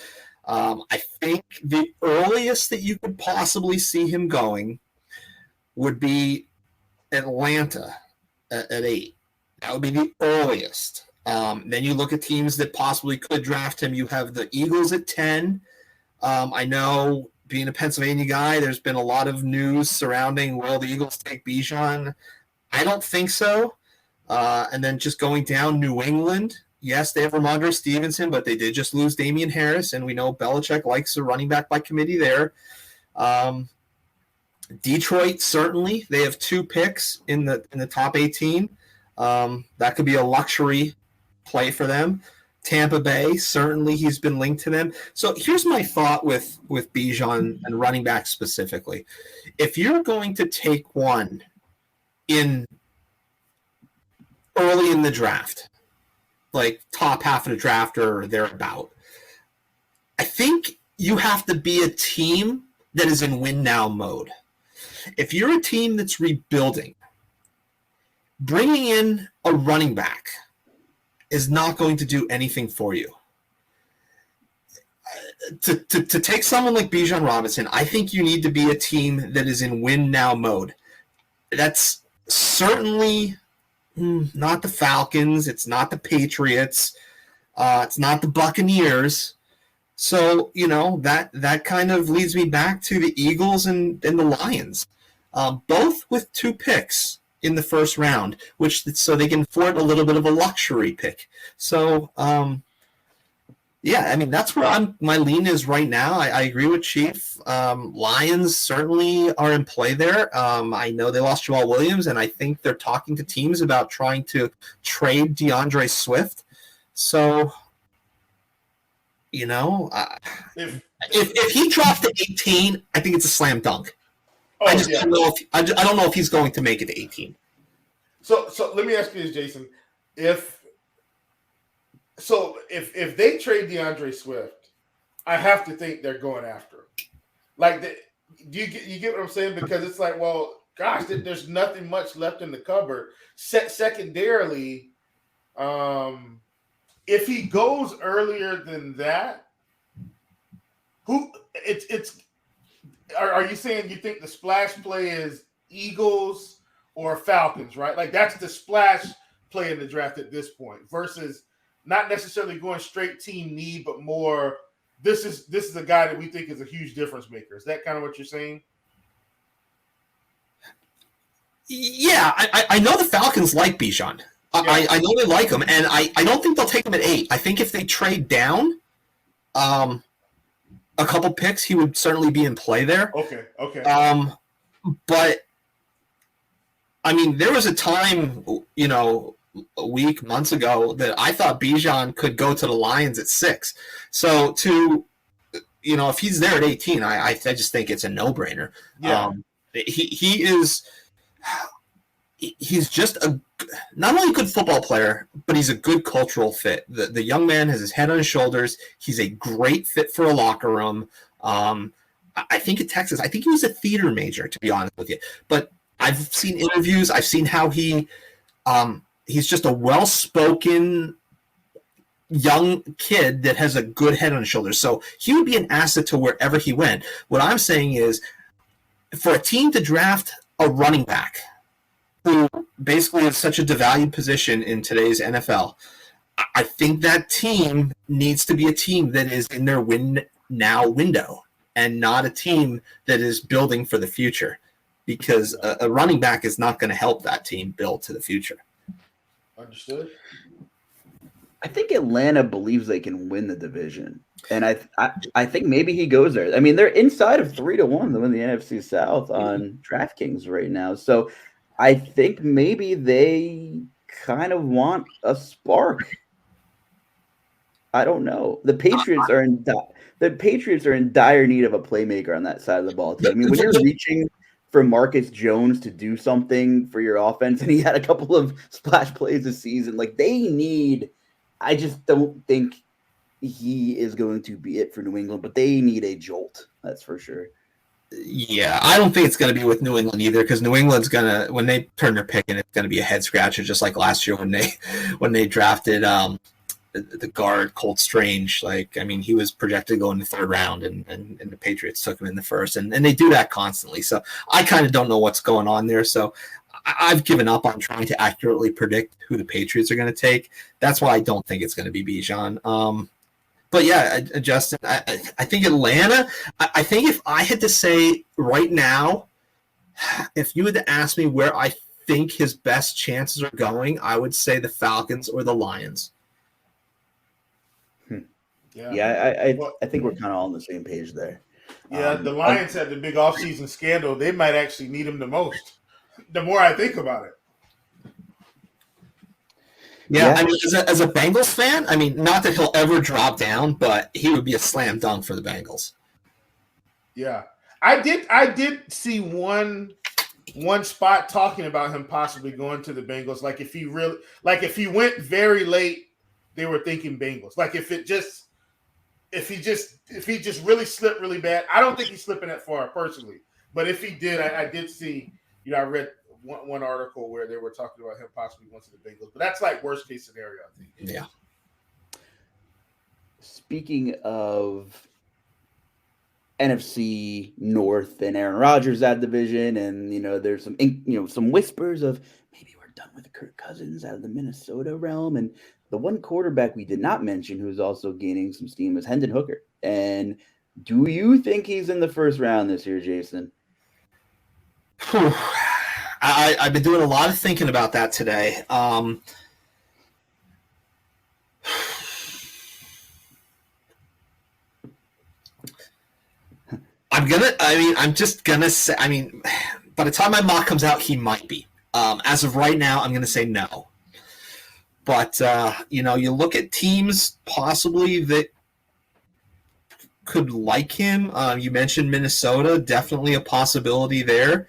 I think the earliest that you could possibly see him going would be Atlanta at 8. That would be the earliest. Then you look at teams that possibly could draft him. You have the Eagles at 10. I know, being a Pennsylvania guy, there's been a lot of news surrounding, will the Eagles take Bijan? I don't think so. And then just going down, New England. Yes, they have Ramondre Stevenson, but they did just lose Damian Harris, and we know Belichick likes a running back by committee there. Detroit, certainly. They have 2 picks in the top 18. That could be a luxury play for them. Tampa Bay, certainly he's been linked to them. So here's my thought with Bijan and running back specifically. If you're going to take one in early in the draft, like top half of the draft or thereabout, I think you have to be a team that is in win now mode. If you're a team that's rebuilding, bringing in a running back is not going to do anything for you. To take someone like Bijan Robinson, I think you need to be a team that is in win now mode. That's certainly not the Falcons. It's not the Patriots. It's not the Buccaneers. So, that kind of leads me back to the Eagles and the Lions, both with 2 picks in the first round, so they can afford a little bit of a luxury pick. So, that's where my lean is right now. I agree with Chief. Lions certainly are in play there. I know they lost Jamal Williams, and I think they're talking to teams about trying to trade DeAndre Swift. So, if he drops to 18, I think it's a slam dunk. I don't know if he's going to make it to 18. So let me ask you this, Jason. If they trade DeAndre Swift, I have to think they're going after him. Like, do you get what I'm saying? Because it's like, well, gosh, there's nothing much left in the cupboard. Secondarily, if he goes earlier than that, are you saying you think the splash play is Eagles or Falcons, right? Like, that's the splash play in the draft at this point, versus not necessarily going straight team need, but more this is a guy that we think is a huge difference maker. Is that kind of what you're saying? Yeah, I know the Falcons like Bijan. Yeah. I know they like him, and I don't think they'll take him at 8. I think if they trade down a couple picks, he would certainly be in play there. Okay. But there was a time, a week, months ago, that I thought Bijan could go to the Lions at 6. So if he's there at 18, I just think it's a no-brainer. Yeah. He's just not only a good football player, but he's a good cultural fit. The young man has his head on his shoulders. He's a great fit for a locker room. I think at Texas, I think he was a theater major, to be honest with you. But I've seen interviews. I've seen how he's just a well-spoken young kid that has a good head on his shoulders. So he would be an asset to wherever he went. What I'm saying is, for a team to draft a running back who basically is such a devalued position in today's NFL, I think that team needs to be a team that is in their win now window and not a team that is building for the future, because a running back is not going to help that team build to the future. Understood. I think Atlanta believes they can win the division, and I think maybe he goes there. I mean, they're inside of 3-1 to win the NFC South on DraftKings right now, so I think maybe they kind of want a spark. I don't know. The Patriots are in dire need of a playmaker on that side of the ball team. I mean, when you're reaching for Marcus Jones to do something for your offense, and he had a couple of splash plays this season, like they need. I just don't think he is going to be it for New England, but they need a jolt. That's for sure. Yeah, I don't think it's going to be with New England either, because New England's gonna, when they turn their pick, and it's going to be a head scratcher, just like last year when they drafted the guard Colt Strange. Like, I mean, he was projected to go in the third round, and the Patriots took him in the first, and they do that constantly. So I kind of don't know what's going on there. So I've given up on trying to accurately predict who the Patriots are going to take. That's why I don't think it's going to be Bijan. But yeah, Justin, I think Atlanta. I think if I had to say right now, if you had to ask me where I think his best chances are going, I would say the Falcons or the Lions. Yeah, I think we're kind of all on the same page there. Yeah, the Lions had the big offseason scandal. They might actually need him the most. The more I think about it. Yeah, I mean, as a Bengals fan, I mean, not that he'll ever drop down, but he would be a slam dunk for the Bengals. Yeah, I did see one spot talking about him possibly going to the Bengals. Like if he went very late, they were thinking Bengals. Like if he just really slipped really bad. I don't think he's slipping that far personally, but if he did, I did see. I read one article where they were talking about him possibly going to the Bengals, but that's like worst case scenario, I think. Yeah. Speaking of NFC North and Aaron Rodgers, that division, and there's some whispers of maybe we're done with Kirk Cousins out of the Minnesota realm, and the one quarterback we did not mention who's also gaining some steam is Hendon Hooker. And do you think he's in the first round this year, Jason? I've been doing a lot of thinking about that today. I'm just gonna say. I mean, by the time my mock comes out, he might be. As of right now, I'm gonna say no. But you look at teams possibly that could like him. You mentioned Minnesota, definitely a possibility there.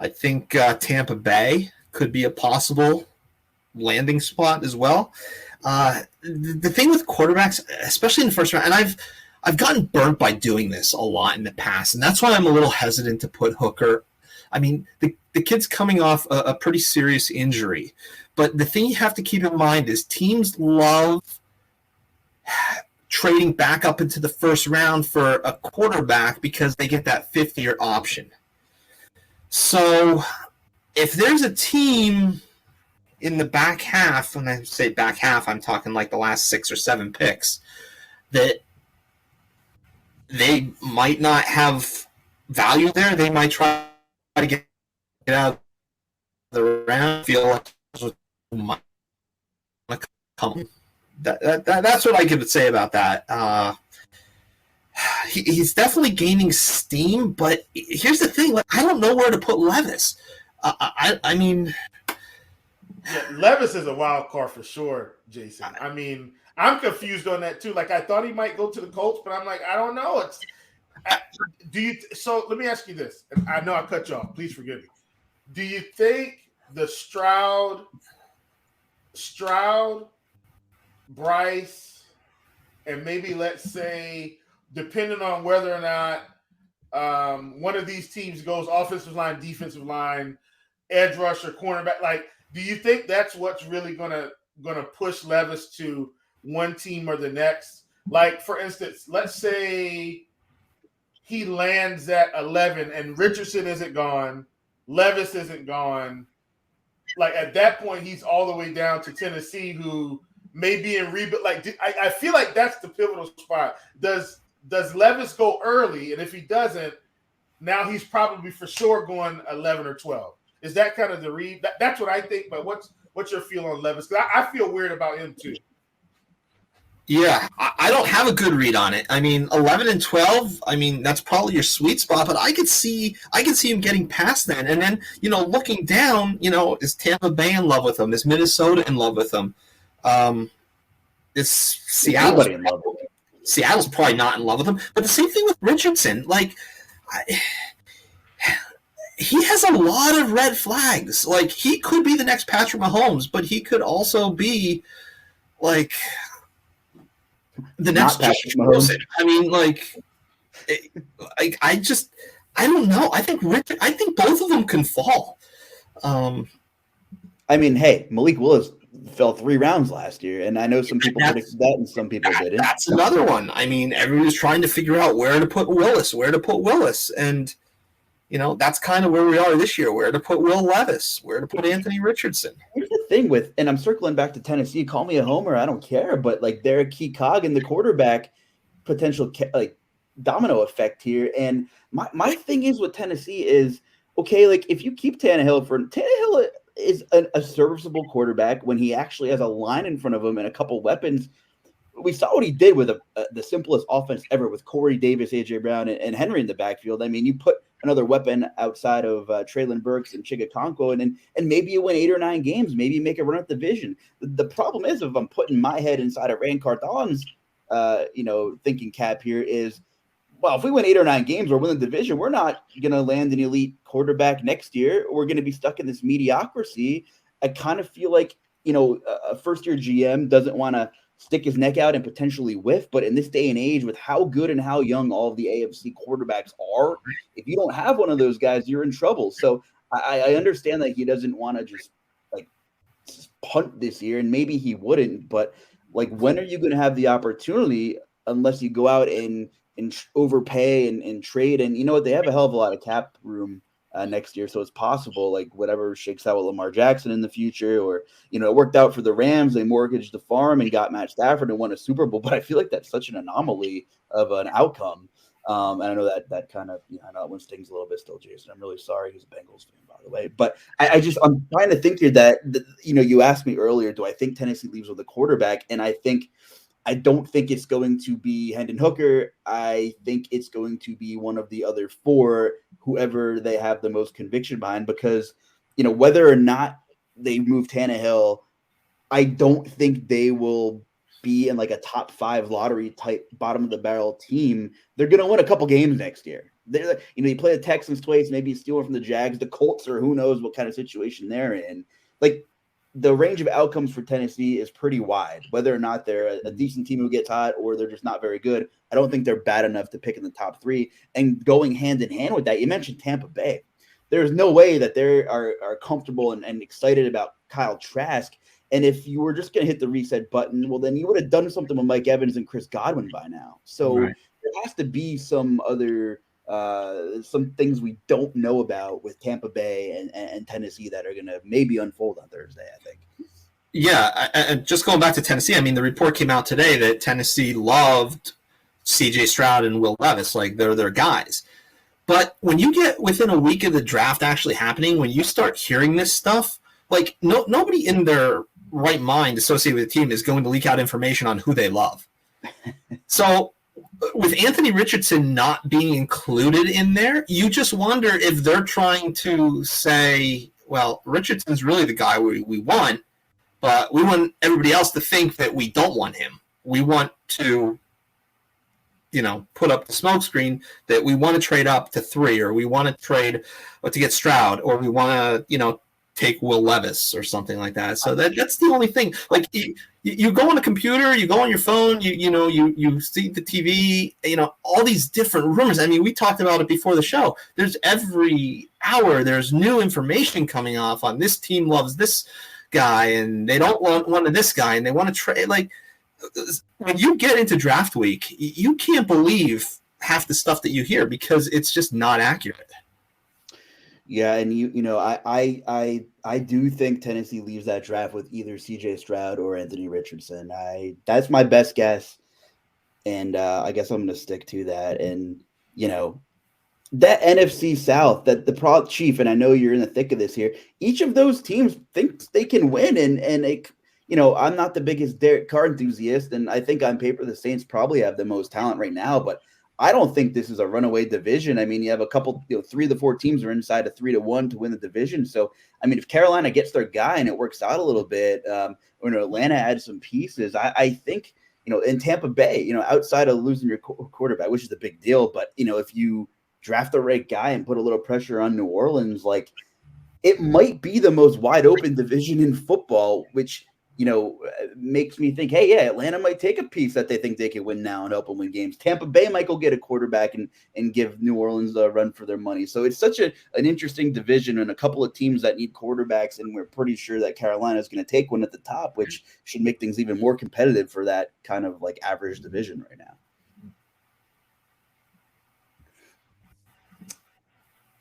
I think Tampa Bay could be a possible landing spot as well. The thing with quarterbacks, especially in the first round, and I've gotten burnt by doing this a lot in the past, and that's why I'm a little hesitant to put Hooker. I mean, the kid's coming off a pretty serious injury, but the thing you have to keep in mind is teams love trading back up into the first round for a quarterback because they get that fifth-year option. So if there's a team in the back half, when I say back half, I'm talking like the last 6 or 7 picks, that they might not have value there, they might try to get out of the round, feel like come. That's what I could say about that. He's definitely gaining steam, but here's the thing: like, I don't know where to put Levis. I mean, yeah, Levis is a wild card for sure, Jason. I mean, I'm confused on that too. Like, I thought he might go to the Colts, but I'm like, I don't know. So let me ask you this. I know I cut you off. Please forgive me. Do you think the Stroud, Bryce, and maybe let's say, depending on whether or not one of these teams goes offensive line, defensive line, edge rusher, cornerback, like, do you think that's what's really gonna push Levis to one team or the next? Like, for instance, let's say he lands at 11 and Richardson isn't gone, Levis isn't gone. Like, at that point, he's all the way down to Tennessee, who may be in rebuild. Like, I feel like that's the pivotal spot. Does Levis go early? And if he doesn't, now he's probably for sure going 11 or 12. Is that kind of the read? That's what I think. But what's what's your feel on Levis? Because I feel weird about him too. Yeah, I don't have a good read on it. I mean, 11 and 12. I mean, that's probably your sweet spot. But I could see him getting past that. And then, looking down, is Tampa Bay in love with him? Is Minnesota in love with him? Is Seattle in love with him? Seattle's probably not in love with him. But the same thing with Richardson. Like, he has a lot of red flags. Like, he could be the next Patrick Mahomes, but he could also be like the next Patrick Mahomes. I mean, like, I don't know. I think both of them can fall. I mean, hey, Malik Willis fell 3 rounds last year, and I know some people predicted that and some people didn't. That's another one. I mean, everybody's trying to figure out where to put Willis, and that's kind of where we are this year, where to put Will Levis, where to put Anthony Richardson. Here's the thing with, and I'm circling back to Tennessee, call me a homer, I don't care, but like they're a key cog in the quarterback potential like domino effect here. And my thing is with Tennessee is, okay, like if you keep Tannehill is a serviceable quarterback when he actually has a line in front of him and a couple weapons. We saw what he did with the simplest offense ever with Corey Davis, A.J. Brown, and Henry in the backfield. I mean, you put another weapon outside of Traylon Burks and Chigatonko, and maybe you win 8 or 9 games. Maybe you make a run at the division. The problem is, if I'm putting my head inside of Rand Carthon's, thinking cap here is, well, if we win 8 or 9 games or win the division, we're not going to land an elite quarterback next year. We're going to be stuck in this mediocrity. I kind of feel like, a first-year GM doesn't want to stick his neck out and potentially whiff. But in this day and age, with how good and how young all of the AFC quarterbacks are, if you don't have one of those guys, you're in trouble. So I understand that he doesn't want to just punt this year, and maybe he wouldn't. But like, when are you going to have the opportunity unless you go out and overpay and trade? And you know what? They have a hell of a lot of cap room next year. So it's possible, like, whatever shakes out with Lamar Jackson in the future, or, it worked out for the Rams. They mortgaged the farm and got Matt Stafford and won a Super Bowl. But I feel like that's such an anomaly of an outcome. And I know that kind of, I know that one stings a little bit still, Jason. I'm really sorry. He's a Bengals fan, by the way. But I'm trying to think here that, you asked me earlier, do I think Tennessee leaves with a quarterback? And I don't think it's going to be Hendon Hooker. I think it's going to be one of the other 4, whoever they have the most conviction behind, because, whether or not they move Tannehill, I don't think they will be in like a top 5 lottery type bottom of the barrel team. They're going to win a couple games next year. You play the Texans twice, maybe steal one from the Jags, the Colts, or who knows what kind of situation they're in. Like, the range of outcomes for Tennessee is pretty wide, whether or not they're a decent team who gets hot or they're just not very good. I don't think they're bad enough to pick in the top 3. And going hand in hand with that, you mentioned Tampa Bay. There's no way that they are comfortable and excited about Kyle Trask. And if you were just going to hit the reset button, well, then you would have done something with Mike Evans and Chris Godwin by now. So There has to be some other some things we don't know about with Tampa Bay and Tennessee that are going to maybe unfold on Thursday, I think. Yeah, and just going back to Tennessee, I mean, the report came out today that Tennessee loved C.J. Stroud and Will Levis, like they're their guys. But when you get within a week of the draft actually happening, when you start hearing this stuff, like nobody in their right mind associated with the team is going to leak out information on who they love. So with Anthony Richardson not being included in there, you just wonder if they're trying to say, well, Richardson's really the guy we want, but we want everybody else to think that we don't want him. We want to, put up the smoke screen that we want to trade up to 3, or we want to trade to get Stroud, or we want to, take Will Levis or something like that. So that's the only thing. Like, you go on a computer, you go on your phone, you see the TV, all these different rumors. I mean, we talked about it before the show. There's every hour, there's new information coming off on this team loves this guy and they don't want one of this guy and they want to trade. Like, when you get into draft week, you can't believe half the stuff that you hear because it's just not accurate. Yeah, and I do think Tennessee leaves that draft with either C.J. Stroud or Anthony Richardson. That's my best guess, and I guess I'm going to stick to that. And that NFC South, that the Pro Chief, and I know you're in the thick of this here. Each of those teams thinks they can win, and it, I'm not the biggest Derek Carr enthusiast, and I think on paper the Saints probably have the most talent right now, but I don't think this is a runaway division. I mean, you have a couple, 3 of the 4 teams are inside of 3-1 to win the division. So, I mean, if Carolina gets their guy and it works out a little bit, or Atlanta adds some pieces, I think, in Tampa Bay, outside of losing your quarterback, which is a big deal, but if you draft the right guy and put a little pressure on New Orleans, like it might be the most wide open division in football, which, makes me think, hey, yeah, Atlanta might take a piece that they think they can win now and help them win games. Tampa Bay might go get a quarterback and give New Orleans a run for their money. So it's such an interesting division and a couple of teams that need quarterbacks. And we're pretty sure that Carolina is going to take one at the top, which should make things even more competitive for that kind of like average division right now.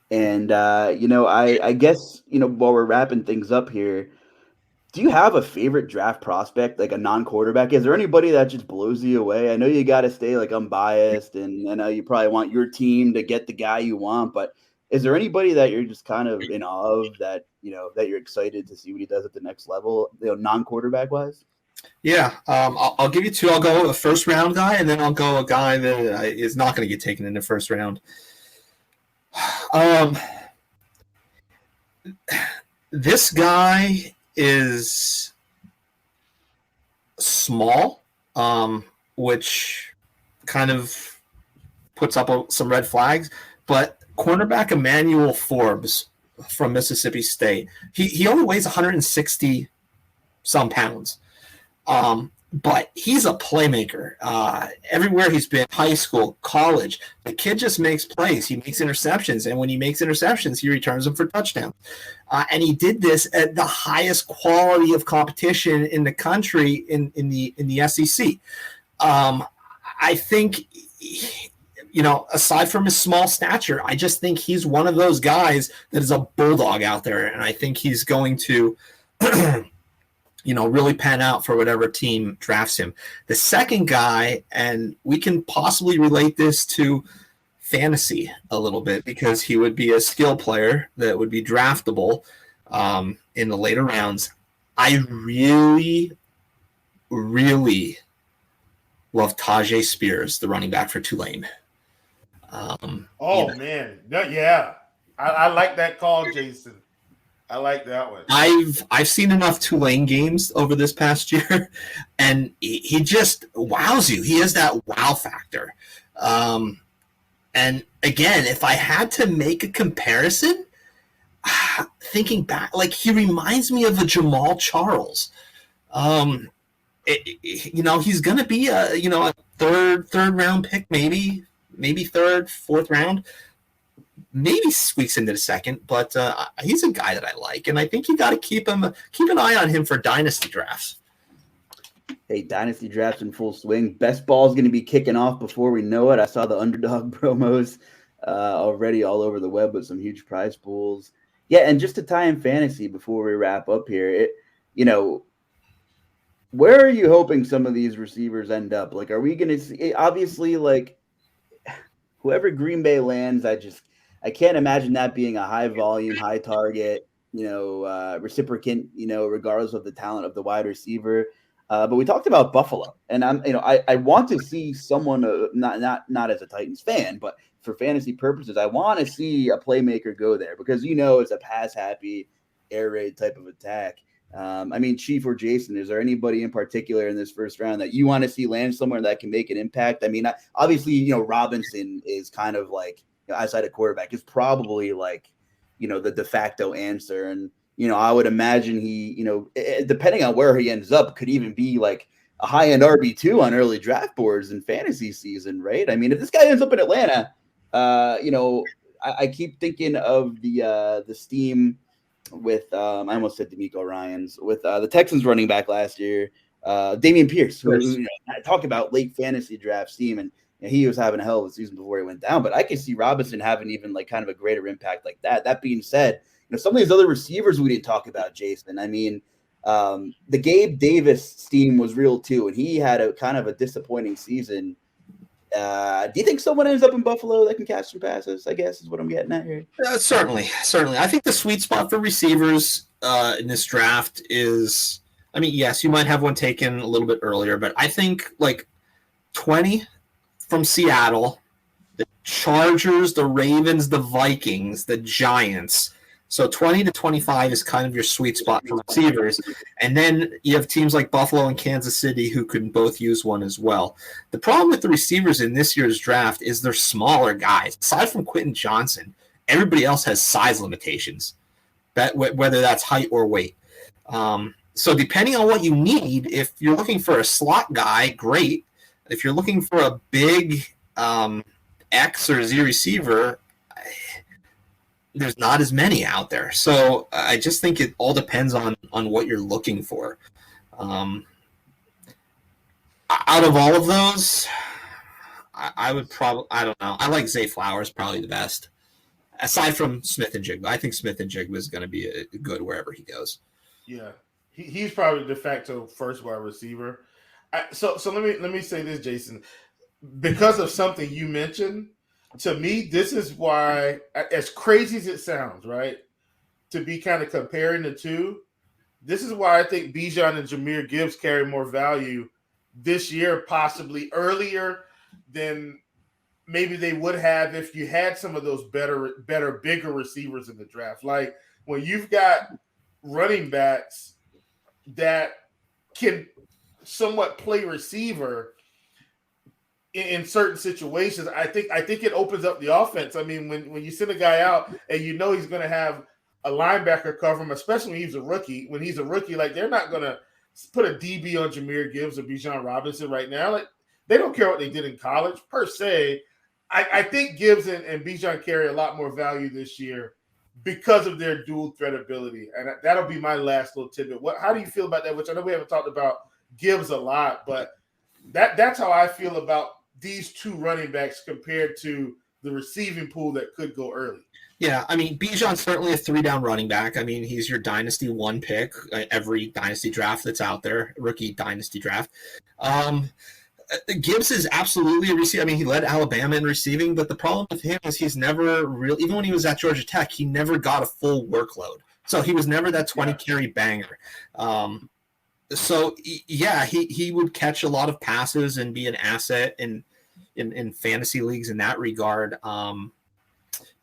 And, I guess, while we're wrapping things up here, do you have a favorite draft prospect, like a non-quarterback? Is there anybody that just blows you away? I know you got to stay like unbiased, and I know you probably want your team to get the guy you want, but is there anybody that you're just kind of in awe of that, that you're excited to see what he does at the next level, non-quarterback wise? Yeah, I'll give you 2. I'll go a first round guy, and then I'll go a guy that is not going to get taken in the first round. This guy is small, which kind of puts up some red flags. But cornerback Emmanuel Forbes from Mississippi State, he only weighs 160 some pounds, but he's a playmaker. Everywhere he's been, high school, college, the kid just makes plays. He makes interceptions, and when he makes interceptions, he returns them for touchdowns. And he did this at the highest quality of competition in the country in the SEC. I think, aside from his small stature, I just think he's one of those guys that is a bulldog out there, and I think he's going to really pan out for whatever team drafts him. The second guy, and we can possibly relate this to fantasy a little bit because he would be a skill player that would be draftable in the later rounds. I really, really love Tajay Spears, the running back for Tulane. Man. Yeah. I like that call, Jason. I like that one. I've seen enough Tulane games over this past year, and he just wows you. He has that wow factor. And again, if I had to make a comparison, thinking back, like he reminds me of a Jamal Charles. He's going to be a third round pick, maybe third, fourth round. Maybe squeaks into the second, but he's a guy that I like, and I think you got to keep an eye on him for dynasty drafts. Hey, dynasty drafts in full swing. Best ball is going to be kicking off before we know it. I saw the underdog promos already all over the web with some huge prize pools. Yeah, and just to tie in fantasy before we wrap up here, where are you hoping some of these receivers end up? Like, are we going to see? Obviously, like whoever Green Bay lands, I can't imagine that being a high volume, high target, reciprocant, regardless of the talent of the wide receiver. But we talked about Buffalo, and I want to see someone not as a Titans fan, but for fantasy purposes, I want to see a playmaker go there because it's a pass happy, air raid type of attack. Chief or Jason, is there anybody in particular in this first round that you want to see land somewhere that can make an impact? I mean, obviously, Robinson is kind of like, outside of quarterback, is probably like, the de facto answer. And, I would imagine he, depending on where he ends up, could even be like a high-end RB2 on early draft boards in fantasy season, right? I mean, if this guy ends up in Atlanta, I keep thinking of the steam with, I almost said D'Amico Ryans, with the Texans running back last year, Dameon Pierce, who I talk about late fantasy draft steam, and he was having a hell of a season before he went down. But I can see Robinson having even like kind of a greater impact like that. That being said, some of these other receivers we didn't talk about, Jason. I mean, the Gabe Davis steam was real too, and he had a kind of a disappointing season. Do you think someone ends up in Buffalo that can catch some passes? I guess is what I'm getting at here. Certainly. I think the sweet spot for receivers in this draft is, I mean, yes, you might have one taken a little bit earlier, but I think like 20 from Seattle, the Chargers, the Ravens, the Vikings, the Giants. So 20 to 25 is kind of your sweet spot for receivers. And then you have teams like Buffalo and Kansas City who can both use one as well. The problem with the receivers in this year's draft is they're smaller guys. Aside from Quentin Johnson, everybody else has size limitations, whether that's height or weight. So depending on what you need, if you're looking for a slot guy, great. If you're looking for a big X or Z receiver, there's not as many out there. So I just think it all depends on what you're looking for. Out of all of those, I would probably, I don't know. I like Zay Flowers probably the best. Aside from Smith and Jigba. I think Smith and Jigba is going to be a good wherever he goes. Yeah. He's probably de facto first wide receiver. So let me say this, Jason. Because of something you mentioned, to me, this is why, as crazy as it sounds, right, to be kind of comparing the two, this is why I think Bijan and Jahmyr Gibbs carry more value this year, possibly earlier than maybe they would have if you had some of those better, bigger receivers in the draft. Like when you've got running backs that can somewhat play receiver in certain situations, I think it opens up the offense. I mean, when you send a guy out and you know he's going to have a linebacker cover him, especially when he's a rookie. When he's a rookie, like they're not going to put a DB on Jahmyr Gibbs or Bijan Robinson right now. Like they don't care what they did in college per se. I think Gibbs and Bijan carry a lot more value this year because of their dual threat ability, and that'll be my last little tidbit. How do you feel about that? Which I know we haven't talked about Gibbs a lot, but that's how I feel about these two running backs compared to the receiving pool that could go early. Yeah, I mean, Bijan's certainly a 3-down running back. I mean, he's your dynasty 1 pick, every dynasty draft that's out there, rookie dynasty draft. Gibbs is absolutely a receiver. I mean, he led Alabama in receiving, but the problem with him is he's never really, even when he was at Georgia Tech, he never got a full workload. So he was never that 20-carry banger. So, yeah, he would catch a lot of passes and be an asset in fantasy leagues in that regard.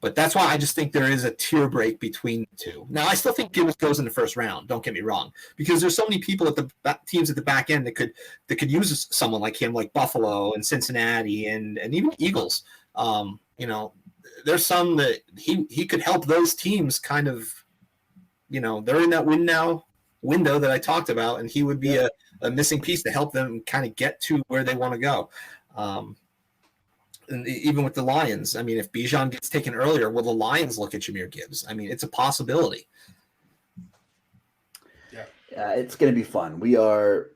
But that's why I just think there is a tier break between the two. Now, I still think Gibbs goes in the first round. Don't get me wrong, because there's so many people at the teams at the back end that could use someone like him, like Buffalo and Cincinnati and even Eagles. There's some that he could help those teams kind of, they're in that window that I talked about, and he would be a missing piece to help them kind of get to where they want to go. And even with the Lions, I mean, if Bijan gets taken earlier, will the Lions look at Jahmyr Gibbs? I mean, it's a possibility. Yeah, it's going to be fun. We are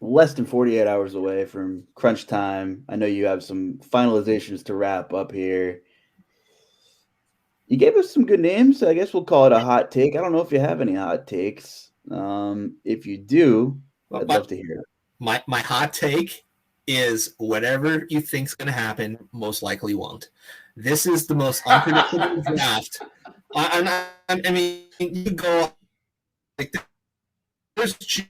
less than 48 hours away from crunch time. I know you have some finalizations to wrap up here. You gave us some good names. So I guess we'll call it a hot take. I don't know if you have any hot takes. If you do, I'd love to hear it. My hot take is whatever you think's going to happen most likely won't. This is the most unpredictable draft. I mean, you go like there's.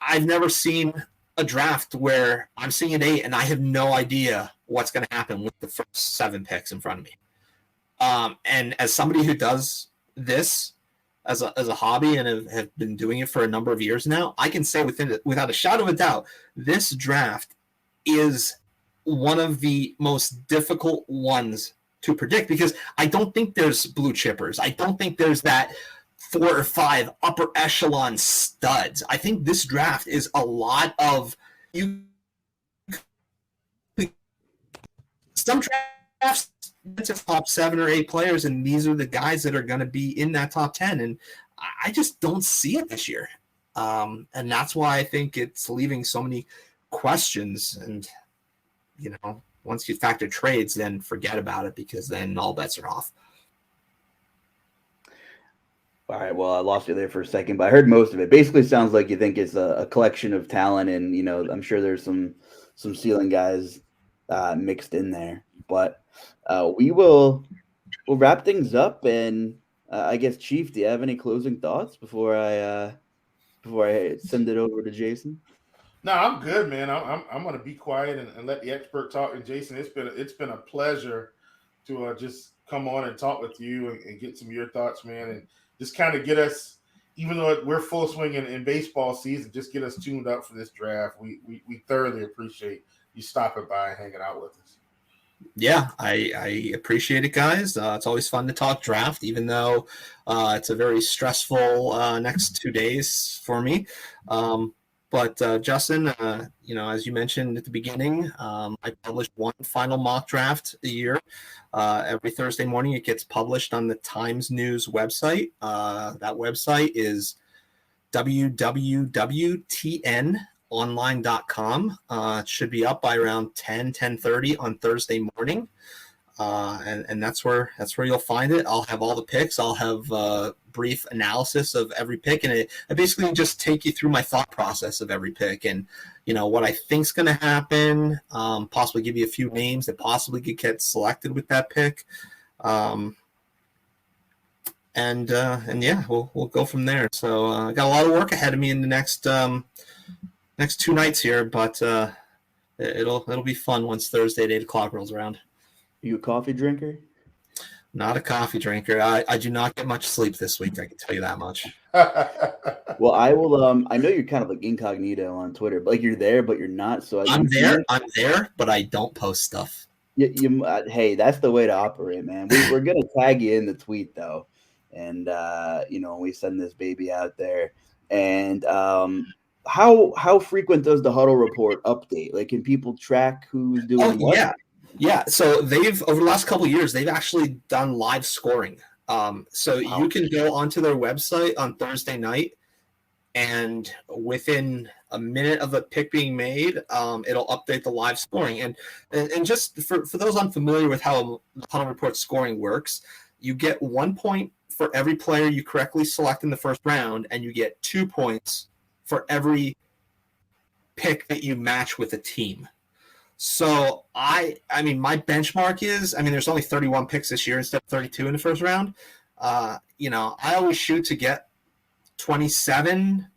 I've never seen a draft where I'm seeing an 8 and I have no idea what's going to happen with the first 7 picks in front of me. And as somebody who does this as a hobby and have been doing it for a number of years now, I can say without a shadow of a doubt, this draft is one of the most difficult ones to predict because I don't think there's blue chippers. I don't think there's that 4 or 5 upper echelon studs. I think this draft is a lot of some drafts it's top 7 or 8 players, and these are the guys that are going to be in that top 10. And I just don't see it this year. And that's why I think it's leaving so many questions. And, once you factor trades, then forget about it because then all bets are off. All right. Well, I lost you there for a second, but I heard most of it. Basically, sounds like you think it's a collection of talent, and I'm sure there's some ceiling guys mixed in there. But we'll wrap things up, and I guess Chief, do you have any closing thoughts before I send it over to Jason? No, I'm good, man. I'm going to be quiet and let the expert talk. And Jason, it's been a pleasure to just come on and talk with you and get some of your thoughts, man, and just kind of get us, even though we're full swing in baseball season, just get us tuned up for this draft. We thoroughly appreciate you stopping by and hanging out with us. Yeah, I appreciate it, guys. It's always fun to talk draft, even though it's a very stressful next 2 days for me. But Justin, as you mentioned at the beginning, I publish one final mock draft a year. Every Thursday morning, it gets published on the Times News website. That website is www.tnonline.com. It should be up by around 10:30 on Thursday morning. And that's where you'll find it. I'll have all the picks. I'll have a brief analysis of every pick, and I basically just take you through my thought process of every pick and what I think's going to happen. Possibly give you a few names that possibly could get selected with that pick. And yeah, we'll go from there. So I got a lot of work ahead of me in the next 2 nights here, but it'll be fun once Thursday at 8:00 rolls around. You a coffee drinker? Not a coffee drinker. I do not get much sleep this week. I can tell you that much. Well, I will. I know you're kind of like incognito on Twitter, but like you're there, but you're not. So I'm there, but I don't post stuff. Hey, that's the way to operate, man. We're gonna tag you in the tweet though, and we send this baby out there. And how frequent does the Huddle Report update? Like, can people track who's doing what? Yeah. So they've, over the last couple of years, they've actually done live scoring. So you can go onto their website on Thursday night, and within a minute of a pick being made, it'll update the live scoring. And just for those unfamiliar with how the Huddle Report scoring works, you get 1 point for every player you correctly select in the first round, and you get 2 points for every pick that you match with a team. So I mean, my benchmark is, there's only 31 picks this year instead of 32 in the first round. I always shoot to get 27,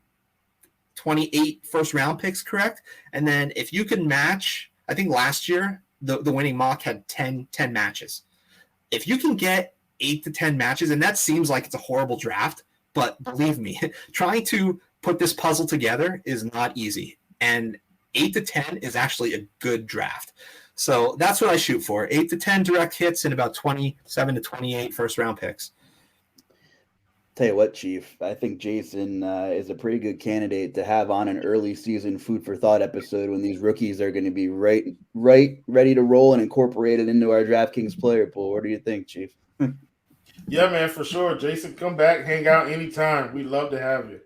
28 first round picks correct. And then if you can match, I think last year the winning mock had 10 matches. If you can get 8 to 10 matches, and that seems like it's a horrible draft, but believe me, trying to put this puzzle together is not easy. And 8 to 10 is actually a good draft. So that's what I shoot for. 8 to 10 direct hits and about 27 to 28 first round picks. Tell you what, Chief, I think Jason is a pretty good candidate to have on an early season food for thought episode when these rookies are going to be right ready to roll and incorporated into our DraftKings player pool. What do you think, Chief? Yeah, man, for sure. Jason, come back, hang out anytime. We'd love to have you.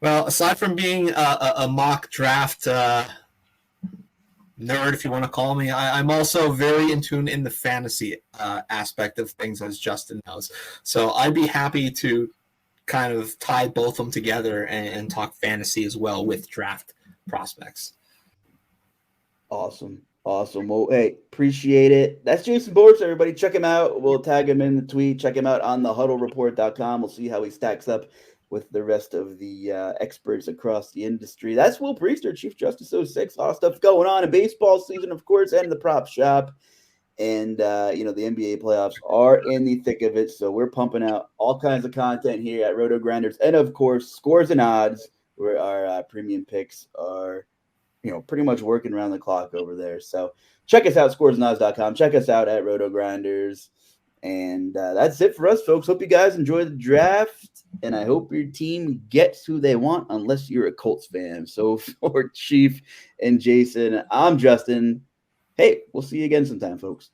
Well, aside from being a mock draft nerd, if you want to call me, I'm also very in tune in the fantasy aspect of things, as Justin knows. So I'd be happy to kind of tie both of them together and talk fantasy as well with draft prospects. Awesome. Well, hey, appreciate it. That's Jason Boris, everybody. Check him out. We'll tag him in the tweet. Check him out on the huddlereport.com. We'll see how he stacks up with the rest of the experts across the industry. That's Will Priester, Chief Justice 06. A lot of stuff going on in baseball season, of course, and the prop shop. And, the NBA playoffs are in the thick of it. So we're pumping out all kinds of content here at RotoGrinders. And, of course, Scores and Odds, where our premium picks are, pretty much working around the clock over there. So check us out, scoresandodds.com. Check us out at RotoGrinders. And that's it for us, folks. Hope you guys enjoy the draft. And I hope your team gets who they want, unless you're a Colts fan. So for Chief and Jason, I'm Justin. Hey, we'll see you again sometime, folks.